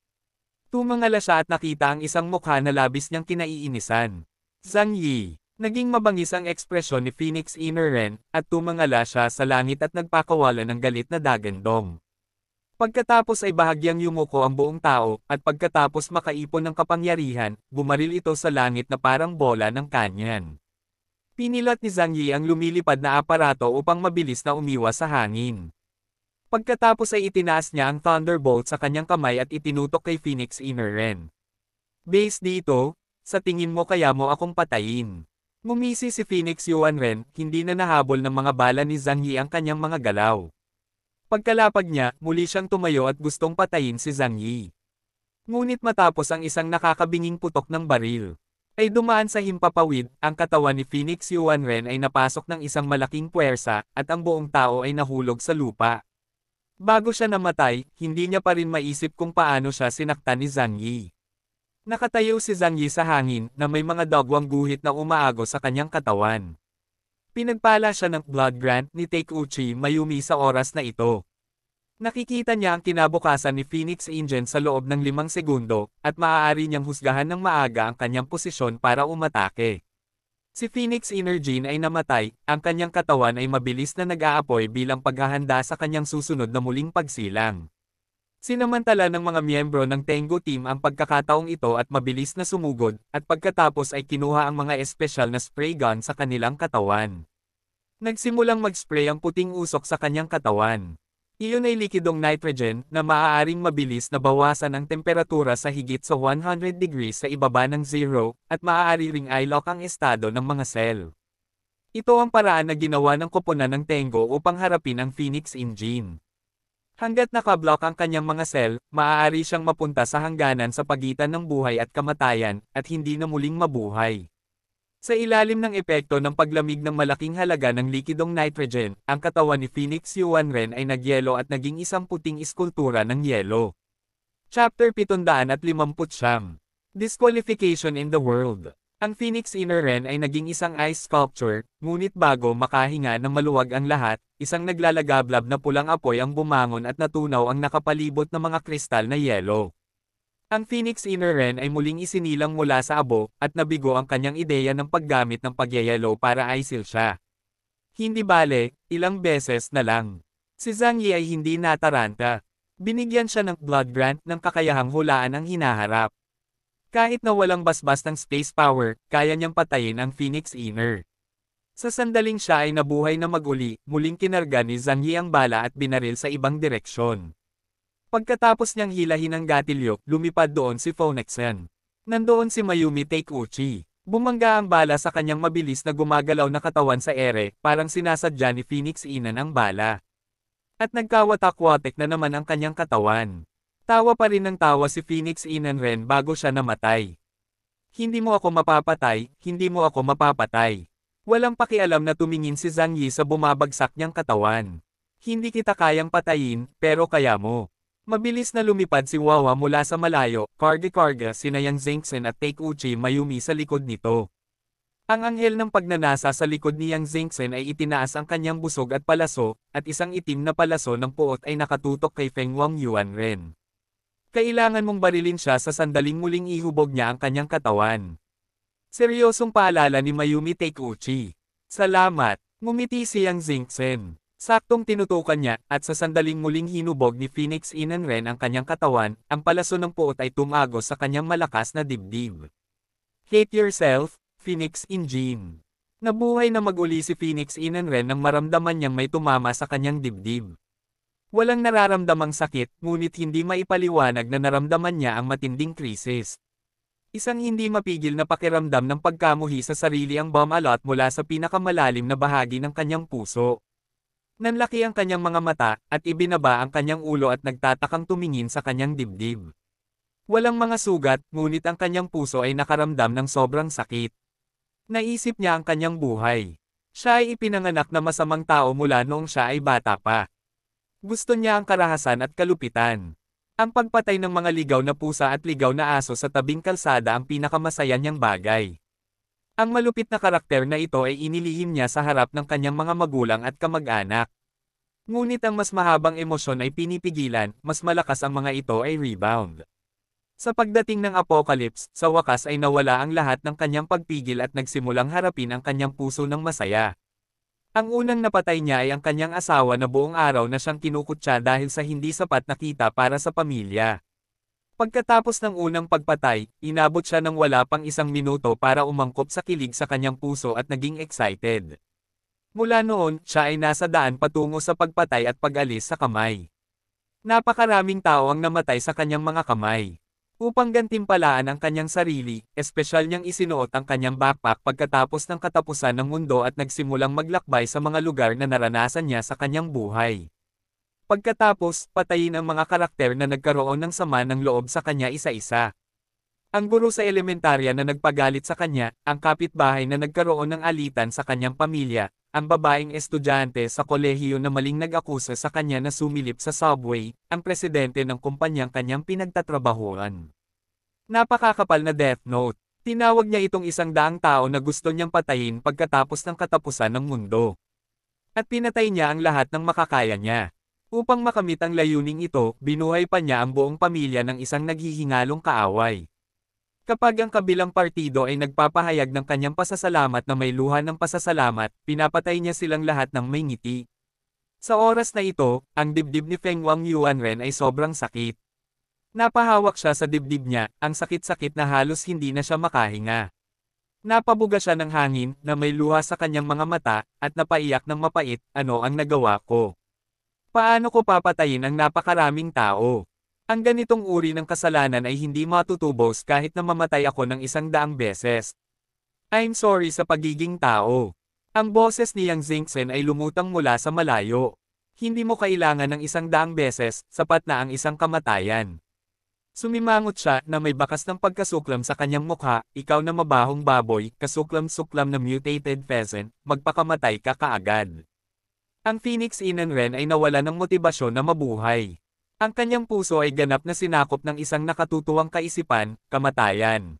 [SPEAKER 1] Tumangala siya at nakita ang isang mukha na labis niyang kinaiinisan. Zhang Yi. Naging mabangis ang ekspresyon ni Phoenix Ren, at tumangala siya sa langit at nagpakawala ng galit na dagandong. Pagkatapos ay bahagyang yumuko ang buong tao, at pagkatapos makaipon ng kapangyarihan, bumaril ito sa langit na parang bola ng kanyan. Pinilot ni Zhang Yi ang lumilipad na aparato upang mabilis na umiwas sa hangin. Pagkatapos ay itinaas niya ang Thunderbolt sa kanyang kamay at itinutok kay Phoenix Inner Ren. Base dito, sa tingin mo kaya mo akong patayin. Ngumisi si Phoenix Yuan Ren, hindi na nahabol ng mga bala ni Zhang Yi ang kanyang mga galaw. Pagkalapag niya, muli siyang tumayo at gustong patayin si Zhang Yi. Ngunit matapos ang isang nakakabinging putok ng baril, ay dumaan sa himpapawid, ang katawan ni Phoenix Yuan Ren ay napasok ng isang malaking puwersa, at ang buong tao ay nahulog sa lupa. Bago siya namatay, hindi niya pa rin maisip kung paano siya sinaktan ni Zhang Yi. Nakatayo si Zhang Yi sa hangin, na may mga dagwang guhit na umaagos sa kanyang katawan. Pinagpala siya ng blood grant ni Taikuchi Mayumi sa oras na ito. Nakikita niya ang kinabukasan ni Phoenix Engine sa loob ng 5 segundo, at maaari niyang husgahan ng maaga ang kanyang posisyon para umatake. Si Phoenix Energy ay namatay, ang kanyang katawan ay mabilis na nag-aapoy bilang paghahanda sa kanyang susunod na muling pagsilang. Sinamantala ng mga miyembro ng Tengu Team ang pagkakataong ito at mabilis na sumugod, at pagkatapos ay kinuha ang mga espesyal na spray gun sa kanilang katawan. Nagsimulang mag-spray ang puting usok sa kanyang katawan. Iyon ay likidong nitrogen na maaaring mabilis na bawasan ang temperatura sa higit sa 100 degrees sa ibaba ng zero, at maaari ring i-lock ang estado ng mga cell. Ito ang paraan na ginawa ng koponan ng Tengu upang harapin ang Phoenix Engine. Hanggat nakablock ang kanyang mga cell, maaari siyang mapunta sa hangganan sa pagitan ng buhay at kamatayan, at hindi na muling mabuhay. Sa ilalim ng epekto ng paglamig ng malaking halaga ng likidong nitrogen, ang katawan ni Phoenix Yuan Ren ay nagyelo at naging isang puting iskultura ng yelo. Chapter 750. Disqualification in the World. Ang Phoenix Inner Ren ay naging isang ice sculpture, ngunit bago makahinga ng maluwag ang lahat, isang naglalagablab na pulang apoy ang bumangon at natunaw ang nakapalibot na mga kristal na yelo. Ang Phoenix Inner Ren ay muling isinilang mula sa abo, at nabigo ang kanyang ideya ng paggamit ng pagyayelo para aisil siya. Hindi bale, ilang beses na lang. Si Zhang Yi ay hindi nataranta. Binigyan siya ng blood grant ng kakayahang hulaan ang hinaharap. Kahit na walang basbas ng space power, kaya niyang patayin ang Phoenix Inner. Sa sandaling siya ay nabuhay na maguli, muling kinarga ni Zhang Yi ang bala at binaril sa ibang direksyon. Pagkatapos niyang hilahin ang gatilyo, lumipad doon si Phonexen. Nandoon si Mayumi Taikuchi. Bumangga ang bala sa kanyang mabilis na gumagalaw na katawan sa ere, parang sinasadya ni Phoenix Inan ang bala. At nagkawatak-watek na naman ang kanyang katawan. Tawa pa rin ng tawa si Phoenix Inan Ren bago siya namatay. Hindi mo ako mapapatay, hindi mo ako mapapatay. Walang pakialam na tumingin si Zhang Yi sa bumabagsak niyang katawan. Hindi kita kayang patayin, pero kaya mo. Mabilis na lumipad si Wawa mula sa malayo, karga-karga sina Yang Zengxen at Taikuchi Mayumi sa likod nito. Ang anghel ng pagnanasa sa likod ni Yang Zengxen ay itinaas ang kanyang busog at palaso, at isang itim na palaso ng puot ay nakatutok kay Feng Wang Yuan Ren. Kailangan mong barilin siya sa sandaling muling ihubog niya ang kanyang katawan. Seryosong paalala ni Mayumi Taikuchi. Salamat, ngumiti si Yang Zengxen. Saktong tinutukan niya, at sa sandaling muling hinubog ni Phoenix Inan Ren ang kanyang katawan, ang palaso ng puot ay tumagos sa kanyang malakas na dibdib. Hate yourself, Phoenix Engine. Nabuhay na maguli si Phoenix Inan Ren nang maramdaman niyang may tumama sa kanyang dibdib. Walang nararamdamang sakit, ngunit hindi maipaliwanag na naramdaman niya ang matinding krisis. Isang hindi mapigil na pakiramdam ng pagkamuhi sa sarili ang bumalot mula sa pinakamalalim na bahagi ng kanyang puso. Nanlaki ang kanyang mga mata, at ibinaba ang kanyang ulo at nagtatakang tumingin sa kanyang dibdib. Walang mga sugat, ngunit ang kanyang puso ay nakaramdam ng sobrang sakit. Naisip niya ang kanyang buhay. Siya ay ipinanganak na masamang tao mula noong siya ay bata pa. Gusto niya ang karahasan at kalupitan. Ang pagpatay ng mga ligaw na pusa at ligaw na aso sa tabing kalsada ang pinakamasaya niyang bagay. Ang malupit na karakter na ito ay inilihim niya sa harap ng kanyang mga magulang at kamag-anak. Ngunit ang mas mahabang emosyon ay pinipigilan, mas malakas ang mga ito ay rebound. Sa pagdating ng apocalypse, sa wakas ay nawala ang lahat ng kanyang pagpigil at nagsimulang harapin ang kanyang puso ng masaya. Ang unang napatay niya ay ang kanyang asawa na buong araw na siyang kinukutya dahil sa hindi sapat na kita para sa pamilya. Pagkatapos ng unang pagpatay, inabot siya ng wala pang 1 minuto para umangkop sa kilig sa kanyang puso at naging excited. Mula noon, siya ay nasa daan patungo sa pagpatay at pag-alis sa kamay. Napakaraming tao ang namatay sa kanyang mga kamay. Upang gantimpalaan ang kanyang sarili, espesyal niyang isinuot ang kanyang backpack pagkatapos ng katapusan ng mundo at nagsimulang maglakbay sa mga lugar na naranasan niya sa kanyang buhay. Pagkatapos, patayin ang mga karakter na nagkaroon ng sama ng loob sa kanya isa-isa. Ang guro sa elementarya na nagpagalit sa kanya, ang kapitbahay na nagkaroon ng alitan sa kanyang pamilya, ang babaeng estudyante sa kolehiyo na maling nag-akusa sa kanya na sumilip sa subway, ang presidente ng kumpanyang kanyang pinagtatrabahuan. Napakakapal na death note. Tinawag niya itong 100 tao na gusto niyang patayin pagkatapos ng katapusan ng mundo. At pinatay niya ang lahat ng makakaya niya. Upang makamit ang layuning ito, binuhay pa niya ang buong pamilya ng isang naghihingalong kaaway. Kapag ang kabilang partido ay nagpapahayag ng kanyang pasasalamat na may luha ng pasasalamat, pinapatay niya silang lahat ng may ngiti. Sa oras na ito, ang dibdib ni Feng Wangyuan ay sobrang sakit. Napahawak siya sa dibdib niya, ang sakit-sakit na halos hindi na siya makahinga. Napabuga siya ng hangin na may luha sa kanyang mga mata, at napaiyak ng mapait, ano ang nagawa ko? Paano ko papatayin ang napakaraming tao? Ang ganitong uri ng kasalanan ay hindi matutubos kahit na mamatay ako ng 100 beses. I'm sorry sa pagiging tao. Ang boses ni Yang Xingchen ay lumutang mula sa malayo. Hindi mo kailangan ng 100 beses, sapat na ang isang kamatayan. Sumimangot siya na may bakas ng pagkasuklam sa kanyang mukha, ikaw na mabahong baboy, kasuklam-suklam na mutated pheasant, magpakamatay ka kaagad. Ang Phoenix Inen ay nawala ng motibasyon na mabuhay. Ang kanyang puso ay ganap na sinakop ng isang nakatutuwang kaisipan, kamatayan.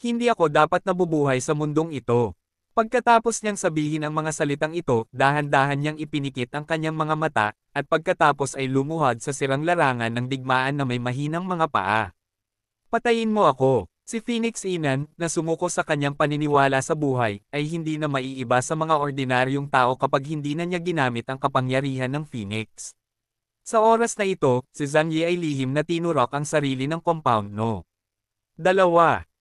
[SPEAKER 1] Hindi ako dapat nabubuhay sa mundong ito. Pagkatapos niyang sabihin ang mga salitang ito, dahan-dahan niyang ipinikit ang kanyang mga mata, at pagkatapos ay lumuhad sa sirang larangan ng digmaan na may mahinang mga paa. Patayin mo ako. Si Phoenix Inen, na sumuko sa kanyang paniniwala sa buhay, ay hindi na maiiba sa mga ordinaryong tao kapag hindi na niya ginamit ang kapangyarihan ng Phoenix. Sa oras na ito, si Zhang Yi ay lihim na tinurok ang sarili ng compound no. 2.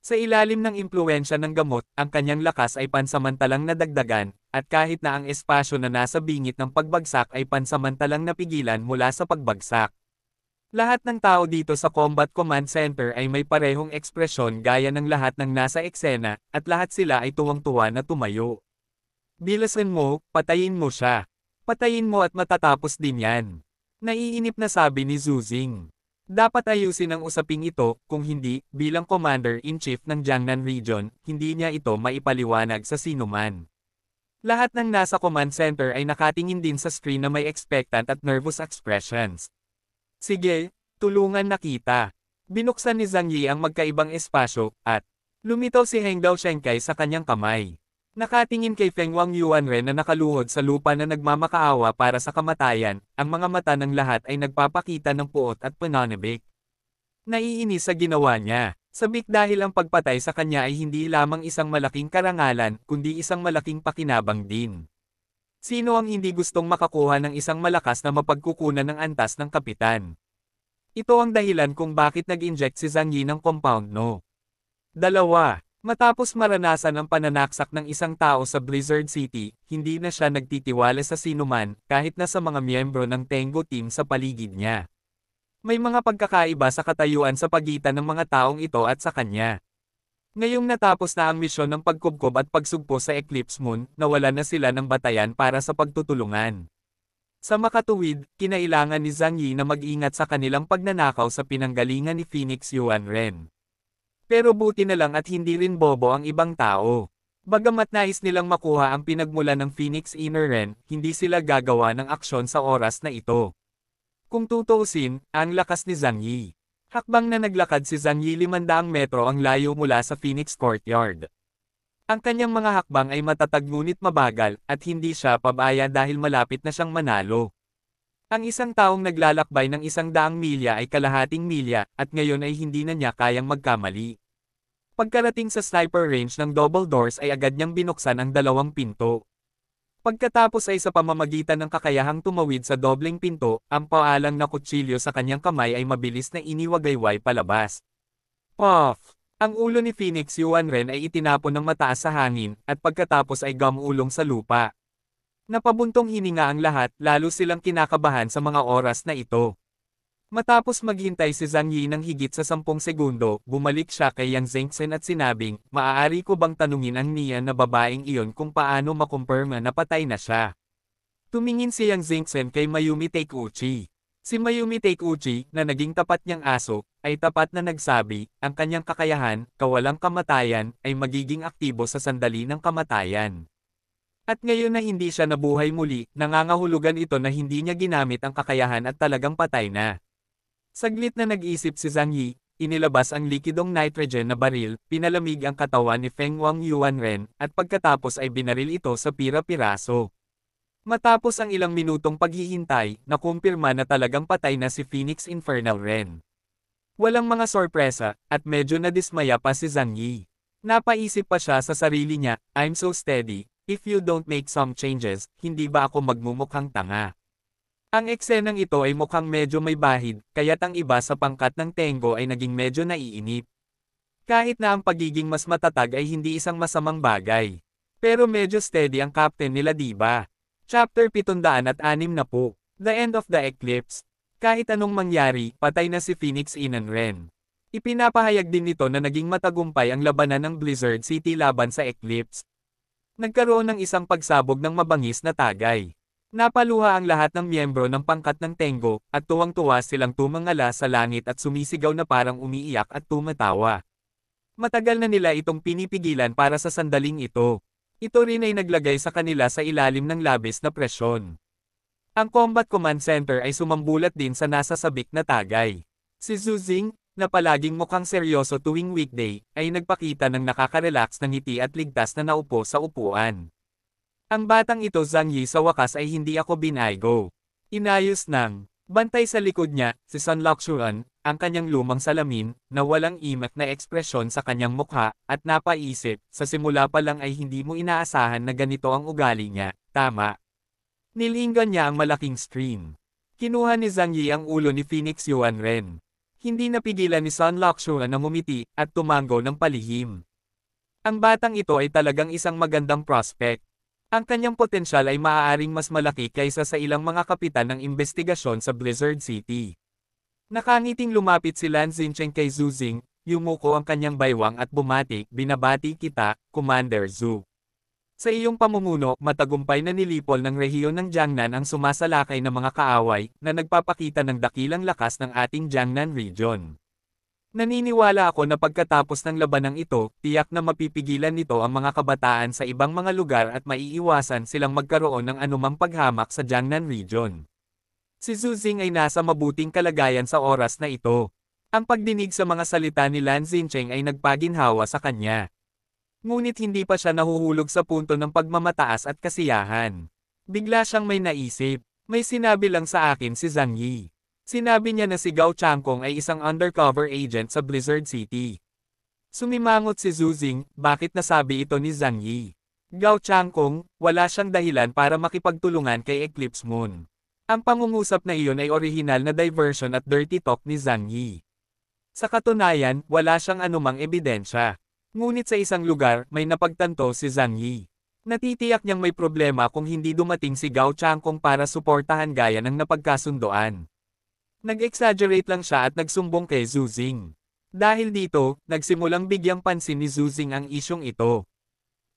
[SPEAKER 1] Sa ilalim ng impluwensya ng gamot, ang kanyang lakas ay pansamantalang nadagdagan, at kahit na ang espasyo na nasa bingit ng pagbagsak ay pansamantalang napigilan mula sa pagbagsak. Lahat ng tao dito sa Combat Command Center ay may parehong ekspresyon gaya ng lahat ng nasa eksena, at lahat sila ay tuwang-tuwa na tumayo. Bilisan mo, patayin mo siya. Patayin mo at matatapos din yan. Naiinip na sabi ni Zhu Xing. Dapat ayusin ang usaping ito, kung hindi, bilang Commander-in-Chief ng Jiangnan Region, hindi niya ito maipaliwanag sa sinuman. Lahat ng nasa command center ay nakatingin din sa screen na may expectant at nervous expressions. Sige, tulungan na kita. Binuksan ni Zhang Yi ang magkaibang espasyo, at lumitaw si Heng Dao Shenkai sa kanyang kamay. Nakatingin kay Feng Wangyuan na nakaluhod sa lupa na nagmamakaawa para sa kamatayan, ang mga mata ng lahat ay nagpapakita ng puot at pananabik. Naiinis sa ginawa niya. Sabik dahil ang pagpatay sa kanya ay hindi lamang isang malaking karangalan, kundi isang malaking pakinabang din. Sino ang hindi gustong makakuha ng isang malakas na mapagkukunan ng antas ng kapitan? Ito ang dahilan kung bakit nag-inject si Zhang Yi ng compound no. 2. Matapos maranasan ang pananaksak ng isang tao sa Blizzard City, hindi na siya nagtitiwala sa sinuman, kahit na sa mga miyembro ng Tengu team sa paligid niya. May mga pagkakaiba sa katayuan sa pagitan ng mga taong ito at sa kanya. Ngayong natapos na ang misyon ng pagkubkob at pagsugpo sa Eclipse Moon, nawala na sila ng batayan para sa pagtutulungan. Sa makatuwid, kinailangan ni Zhang Yi na mag-ingat sa kanilang pagnanakaw sa pinanggalingan ni Phoenix Yuan Ren. Pero buti na lang at hindi rin bobo ang ibang tao. Bagamat nais nilang makuha ang pinagmula ng Phoenix Inner Ren, hindi sila gagawa ng aksyon sa oras na ito. Kung tutuusin, ang lakas ni Zhang Yi. Hakbang na naglakad si Zhang Yi 500 metro ang layo mula sa Phoenix Courtyard. Ang kanyang mga hakbang ay matatag ngunit mabagal, at hindi siya pabaya dahil malapit na siyang manalo. Ang isang taong naglalakbay ng 100 milya ay kalahating milya, at ngayon ay hindi na niya kayang magkamali. Pagkarating sa sniper range ng double doors ay agad niyang binuksan ang 2 pinto. Pagkatapos ay sa pamamagitan ng kakayahang tumawid sa dobleng pinto, ang paalang na kutsilyo sa kanyang kamay ay mabilis na iniwagayway palabas. Puff! Ang ulo ni Phoenix Yuanren ay itinapon ng mataas sa hangin, at pagkatapos ay gumulong sa lupa. Napabuntong hininga ang lahat, lalo silang kinakabahan sa mga oras na ito. Matapos maghintay si Zhang Yi ng higit sa 10 segundo, bumalik siya kay Yang Zhengzhen at sinabing, maaari ko bang tanungin ang niya na babaeng iyon kung paano makumpirma na patay na siya? Tumingin si Yang Zhengzhen kay Mayumi Takeuchi. Si Mayumi Takeuchi, na naging tapat niyang aso, ay tapat na nagsabi, ang kanyang kakayahan, kawalang kamatayan, ay magiging aktibo sa sandali ng kamatayan. At ngayon na hindi siya nabuhay muli, nangangahulugan ito na hindi niya ginamit ang kakayahan at talagang patay na. Saglit na nag-isip si Zhang Yi, inilabas ang likidong nitrogen na baril, pinalamig ang katawan ni Feng Wang Yuanren, at pagkatapos ay binaril ito sa pira-piraso. Matapos ang ilang minutong paghihintay, nakumpirma na talagang patay na si Phoenix Infernal Ren. Walang mga sorpresa, at medyo nadismaya pa si Zhang Yi. Napaisip pa siya sa sarili niya, I'm so steady, if you don't make some changes, hindi ba ako magmumukhang tanga? Ang eksenang ito ay mukhang medyo may bahid, kaya't ang iba sa pangkat ng Tengo ay naging medyo naiinip. Kahit na ang pagiging mas matatag ay hindi isang masamang bagay. Pero medyo steady ang captain nila, diba? Chapter 760. The End of the Eclipse. Kahit anong mangyari, patay na si Phoenix Infernal. Ipinapahayag din nito na naging matagumpay ang labanan ng Blizzard City laban sa Eclipse. Nagkaroon ng isang pagsabog ng mabangis na tagay. Napaluha ang lahat ng miyembro ng pangkat ng Tengo, at tuwang-tuwa silang tumangala sa langit at sumisigaw na parang umiiyak at tumatawa. Matagal na nila itong pinipigilan para sa sandaling ito. Ito rin ay naglagay sa kanila sa ilalim ng labis na presyon. Ang Combat Command Center ay sumambulat din sa nasasabik na tagay. Si Zhu Xing, na palaging mukhang seryoso tuwing weekday, ay nagpakita ng nakaka-relax na ngiti at ligtas na naupo sa upuan. Ang batang ito, Zhang Yi, sa wakas ay hindi ako binaygo. Inayos ng bantay sa likod niya, si Sun Luxuan, ang kanyang lumang salamin, na walang imak na ekspresyon sa kanyang mukha, at napaisip, sa simula pa lang ay hindi mo inaasahan na ganito ang ugali niya, tama. Nilinggan niya ang malaking screen. Kinuha ni Zhang Yi ang ulo ni Phoenix Yuanren. Hindi napigilan ni Sun Luxuan na ngumiti, at tumango ng palihim. Ang batang ito ay talagang isang magandang prospect. Ang kanyang potensyal ay maaaring mas malaki kaysa sa ilang mga kapitan ng investigasyon sa Blizzard City. Nakangiting lumapit si Lan Xincheng kay Zhu Xing, yumuko ang kanyang baywang at bumati, binabati kita, Commander Zhu. Sa iyong pamumuno, matagumpay na nilipol ng rehiyon ng Jiangnan ang sumasalakay na mga kaaway, na nagpapakita ng dakilang lakas ng ating Jiangnan region. Naniniwala ako na pagkatapos ng labanang ito, tiyak na mapipigilan nito ang mga kabataan sa ibang mga lugar at maiiwasan silang magkaroon ng anumang paghamak sa Jiangnan region. Si Zhu Xing ay nasa mabuting kalagayan sa oras na ito. Ang pagdinig sa mga salita ni Lan Xincheng ay nagpaginhawa sa kanya. Ngunit hindi pa siya nahuhulog sa punto ng pagmamataas at kasiyahan. Bigla siyang may naisip, may sinabi lang sa akin si Zhang Yi. Sinabi niya na si Gao Changkong ay isang undercover agent sa Blizzard City. Sumimangot si Zhu Xing, bakit nasabi ito ni Zhang Yi? Gao Changkong, wala siyang dahilan para makipagtulungan kay Eclipse Moon. Ang pangungusap na iyon ay orihinal na diversion at dirty talk ni Zhang Yi. Sa katunayan, wala siyang anumang ebidensya. Ngunit sa isang lugar, may napagtanto si Zhang Yi. Natitiyak niyang may problema kung hindi dumating si Gao Changkong para suportahan gaya ng napagkasundoan. Nag-exaggerate lang siya at nagsumbong kay Zhu Xing. Dahil dito, nagsimulang bigyang pansin ni Zhu Xing ang isyong ito.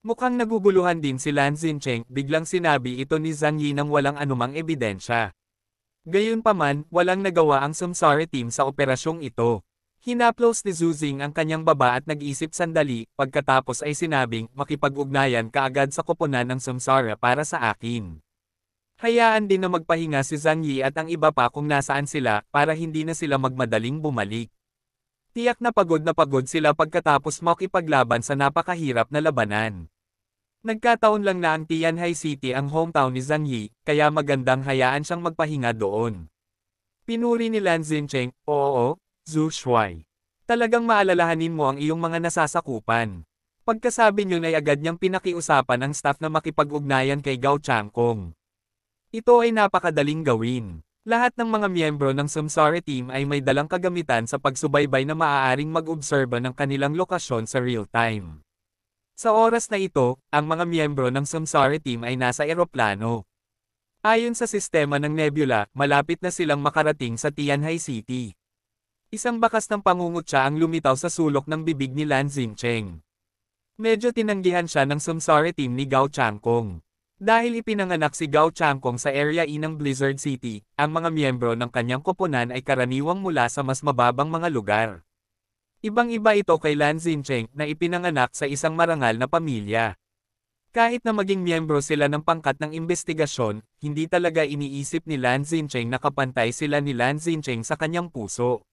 [SPEAKER 1] Mukhang naguguluhan din si Lan Xincheng, biglang sinabi ito ni Zhang Yi nang walang anumang ebidensya. Gayunpaman, walang nagawa ang Samsara team sa operasyong ito. Hinaplos ni Zhu Xing ang kanyang baba at nag-isip sandali, pagkatapos ay sinabing, makipag-ugnayan kaagad sa koponan ng Samsara para sa akin. Hayaan din na magpahinga si Zhang Yi at ang iba pa kung nasaan sila, para hindi na sila magmadaling bumalik. Tiyak na pagod sila pagkatapos makipaglaban sa napakahirap na labanan. Nagkataon lang na ang Tianhai City ang hometown ni Zhang Yi, kaya magandang hayaan siyang magpahinga doon. Pinuri ni Lan Xincheng, oo, Zhu Shuai. Talagang maalalahanin mo ang iyong mga nasasakupan. Pagkasabi niyon ay agad niyang pinakiusapan ang staff na makipag-ugnayan kay Gao Changkong. Ito ay napakadaling gawin. Lahat ng mga miyembro ng Samsara team ay may dalang kagamitan sa pagsubaybay na maaaring mag-obserba ng kanilang lokasyon sa real time. Sa oras na ito, ang mga miyembro ng Samsara team ay nasa eroplano. Ayon sa sistema ng nebula, malapit na silang makarating sa Tianhai City. Isang bakas ng pangungutya ang lumitaw sa sulok ng bibig ni Lan Xincheng. Medyo tinanggihan siya ng Samsara team ni Gao Changkong. Dahil ipinanganak si Gao Changkong sa Area E ng Blizzard City, ang mga miyembro ng kanyang koponan ay karaniwang mula sa mas mababang mga lugar. Ibang-iba ito kay Lan Xincheng na ipinanganak sa isang marangal na pamilya. Kahit na maging miyembro sila ng pangkat ng investigasyon, hindi talaga iniisip ni Lan Xincheng na kapantay sila ni Lan Xincheng sa kanyang puso.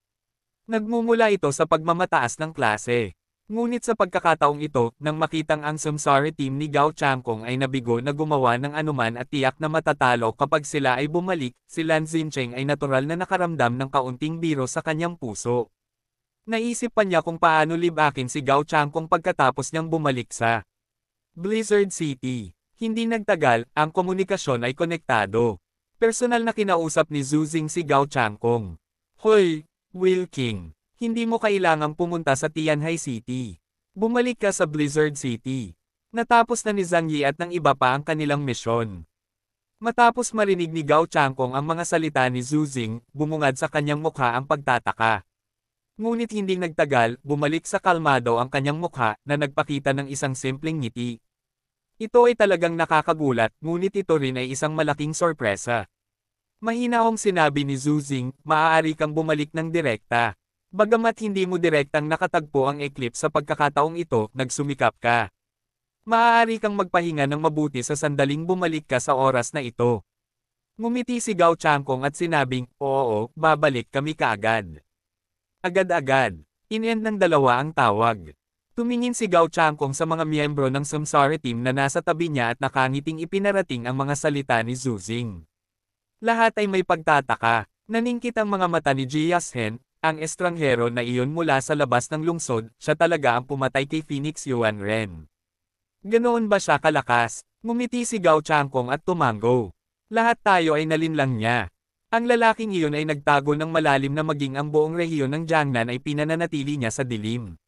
[SPEAKER 1] Nagmumula ito sa pagmamataas ng klase. Ngunit sa pagkakataong ito, nang makitang ang Samsara team ni Gao Changkong ay nabigo na gumawa ng anuman at tiyak na matatalo kapag sila ay bumalik, si Lan Xincheng ay natural na nakaramdam ng kaunting biro sa kanyang puso. Naisip pa niya kung paano libakin si Gao Changkong pagkatapos niyang bumalik sa Blizzard City. Hindi nagtagal, ang komunikasyon ay konektado. Personal na kinausap ni Zhu Xing si Gao Changkong. Hoy, Will King. Hindi mo kailangang pumunta sa Tianhai City. Bumalik ka sa Blizzard City. Natapos na ni Zhang Yi at ng iba pa ang kanilang misyon. Matapos marinig ni Gao Changkong ang mga salita ni Zhu Xing, bumungad sa kanyang mukha ang pagtataka. Ngunit hindi nagtagal, bumalik sa kalmado ang kanyang mukha na nagpakita ng isang simpleng ngiti. Ito ay talagang nakakagulat, ngunit ito rin ay isang malaking sorpresa. Mahinahong sinabi ni Zhu Xing, maaari kang bumalik ng direkta. Bagamat hindi mo direktang nakatagpo ang eclipse sa pagkakataong ito, nagsumikap ka. Maaari kang magpahinga ng mabuti sa sandaling bumalik ka sa oras na ito. Ngumiti si Gao Changkong at sinabing, oo, babalik kami kaagad. Agad-agad. In-end ng dalawa ang tawag. Tumingin si Gao Changkong sa mga miyembro ng Samsara team na nasa tabi niya at nakangiting ipinarating ang mga salita ni Zhu Xing. Lahat ay may pagtataka. Naningkit ang mga mata ni Jia Shen. Ang estranghero na iyon mula sa labas ng lungsod, siya talaga ang pumatay kay Phoenix Yuan Ren. Ganoon ba siya kalakas? Ngumiti si Gao Changkong at tumango. Lahat tayo ay nalinlang niya. Ang lalaking iyon ay nagtago ng malalim na maging ang buong rehiyon ng Jiangnan ay pinananatili niya sa dilim.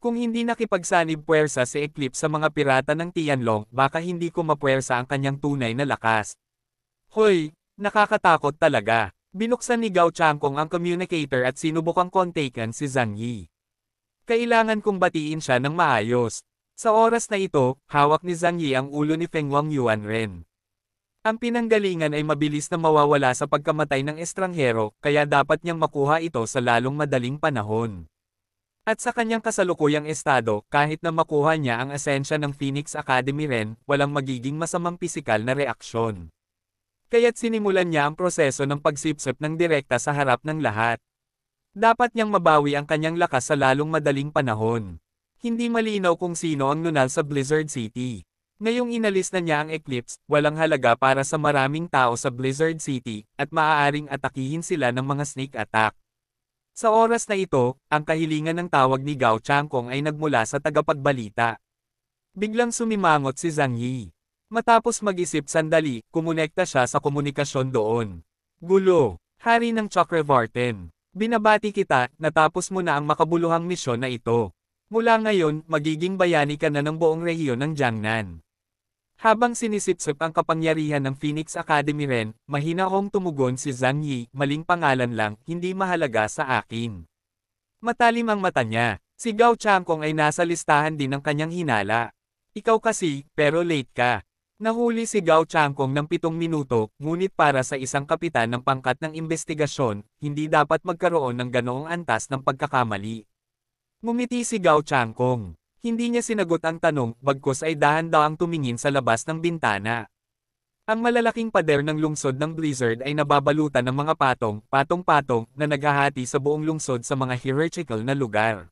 [SPEAKER 1] Kung hindi nakipagsanib puwersa si Eclipse sa mga pirata ng Tianlong, baka hindi ko mapuwersa ang kanyang tunay na lakas. Hoy, nakakatakot talaga. Binuksan ni Gao Changkong ang communicator at sinubukang kontakan si Zhang Yi. Kailangan kong batiin siya ng maayos. Sa oras na ito, hawak ni Zhang Yi ang ulo ni Feng Wang Yuan Ren. Ang pinanggalingan ay mabilis na mawawala sa pagkamatay ng estranghero, kaya dapat niyang makuha ito sa lalong madaling panahon. At sa kanyang kasalukuyang estado, kahit na makuha niya ang asensya ng Phoenix Academy Ren, walang magiging masamang pisikal na reaksyon. Kaya't sinimulan niya ang proseso ng pagsipsip ng direkta sa harap ng lahat. Dapat niyang mabawi ang kanyang lakas sa lalong madaling panahon. Hindi malinaw kung sino ang nunal sa Blizzard City. Ngayong inalis na niya ang Eclipse, walang halaga para sa maraming tao sa Blizzard City, at maaaring atakihin sila ng mga sneak attack. Sa oras na ito, ang kahilingan ng tawag ni Gao Changkong ay nagmula sa tagapagbalita. Biglang sumimangot si Zhang Yi. Matapos mag-isip sandali, kumonekta siya sa komunikasyon doon. Gulo, hari ng Chakravartin. Binabati kita, natapos mo na ang makabuluhang misyon na ito. Mula ngayon, magiging bayani ka na ng buong rehiyon ng Jiangnan. Habang sinisipsip ang kapangyarihan ng Phoenix Academy Ren, mahinahong tumugon si Zhang Yi, maling pangalan lang, hindi mahalaga sa akin. Matalim ang mata niya. Si Gao Changkong ay nasa listahan din ng kanyang hinala. Ikaw kasi, pero late ka. Nahuli si Gao Changkong ng 7 minuto, ngunit para sa isang kapitan ng pangkat ng investigasyon, hindi dapat magkaroon ng ganoong antas ng pagkakamali. Ngumiti si Gao Changkong. Hindi niya sinagot ang tanong, bagkus ay dahan-dahang tumingin sa labas ng bintana. Ang malalaking pader ng lungsod ng Blizzard ay nababalutan ng mga patong-patong na naghahati sa buong lungsod sa mga hierarchical na lugar.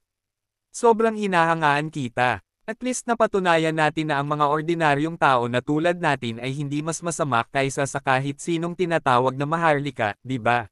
[SPEAKER 1] Sobrang hinahangaan kita. At least napatunayan natin na ang mga ordinaryong tao na tulad natin ay hindi mas masama kaysa sa kahit sinong tinatawag na maharlika, di ba?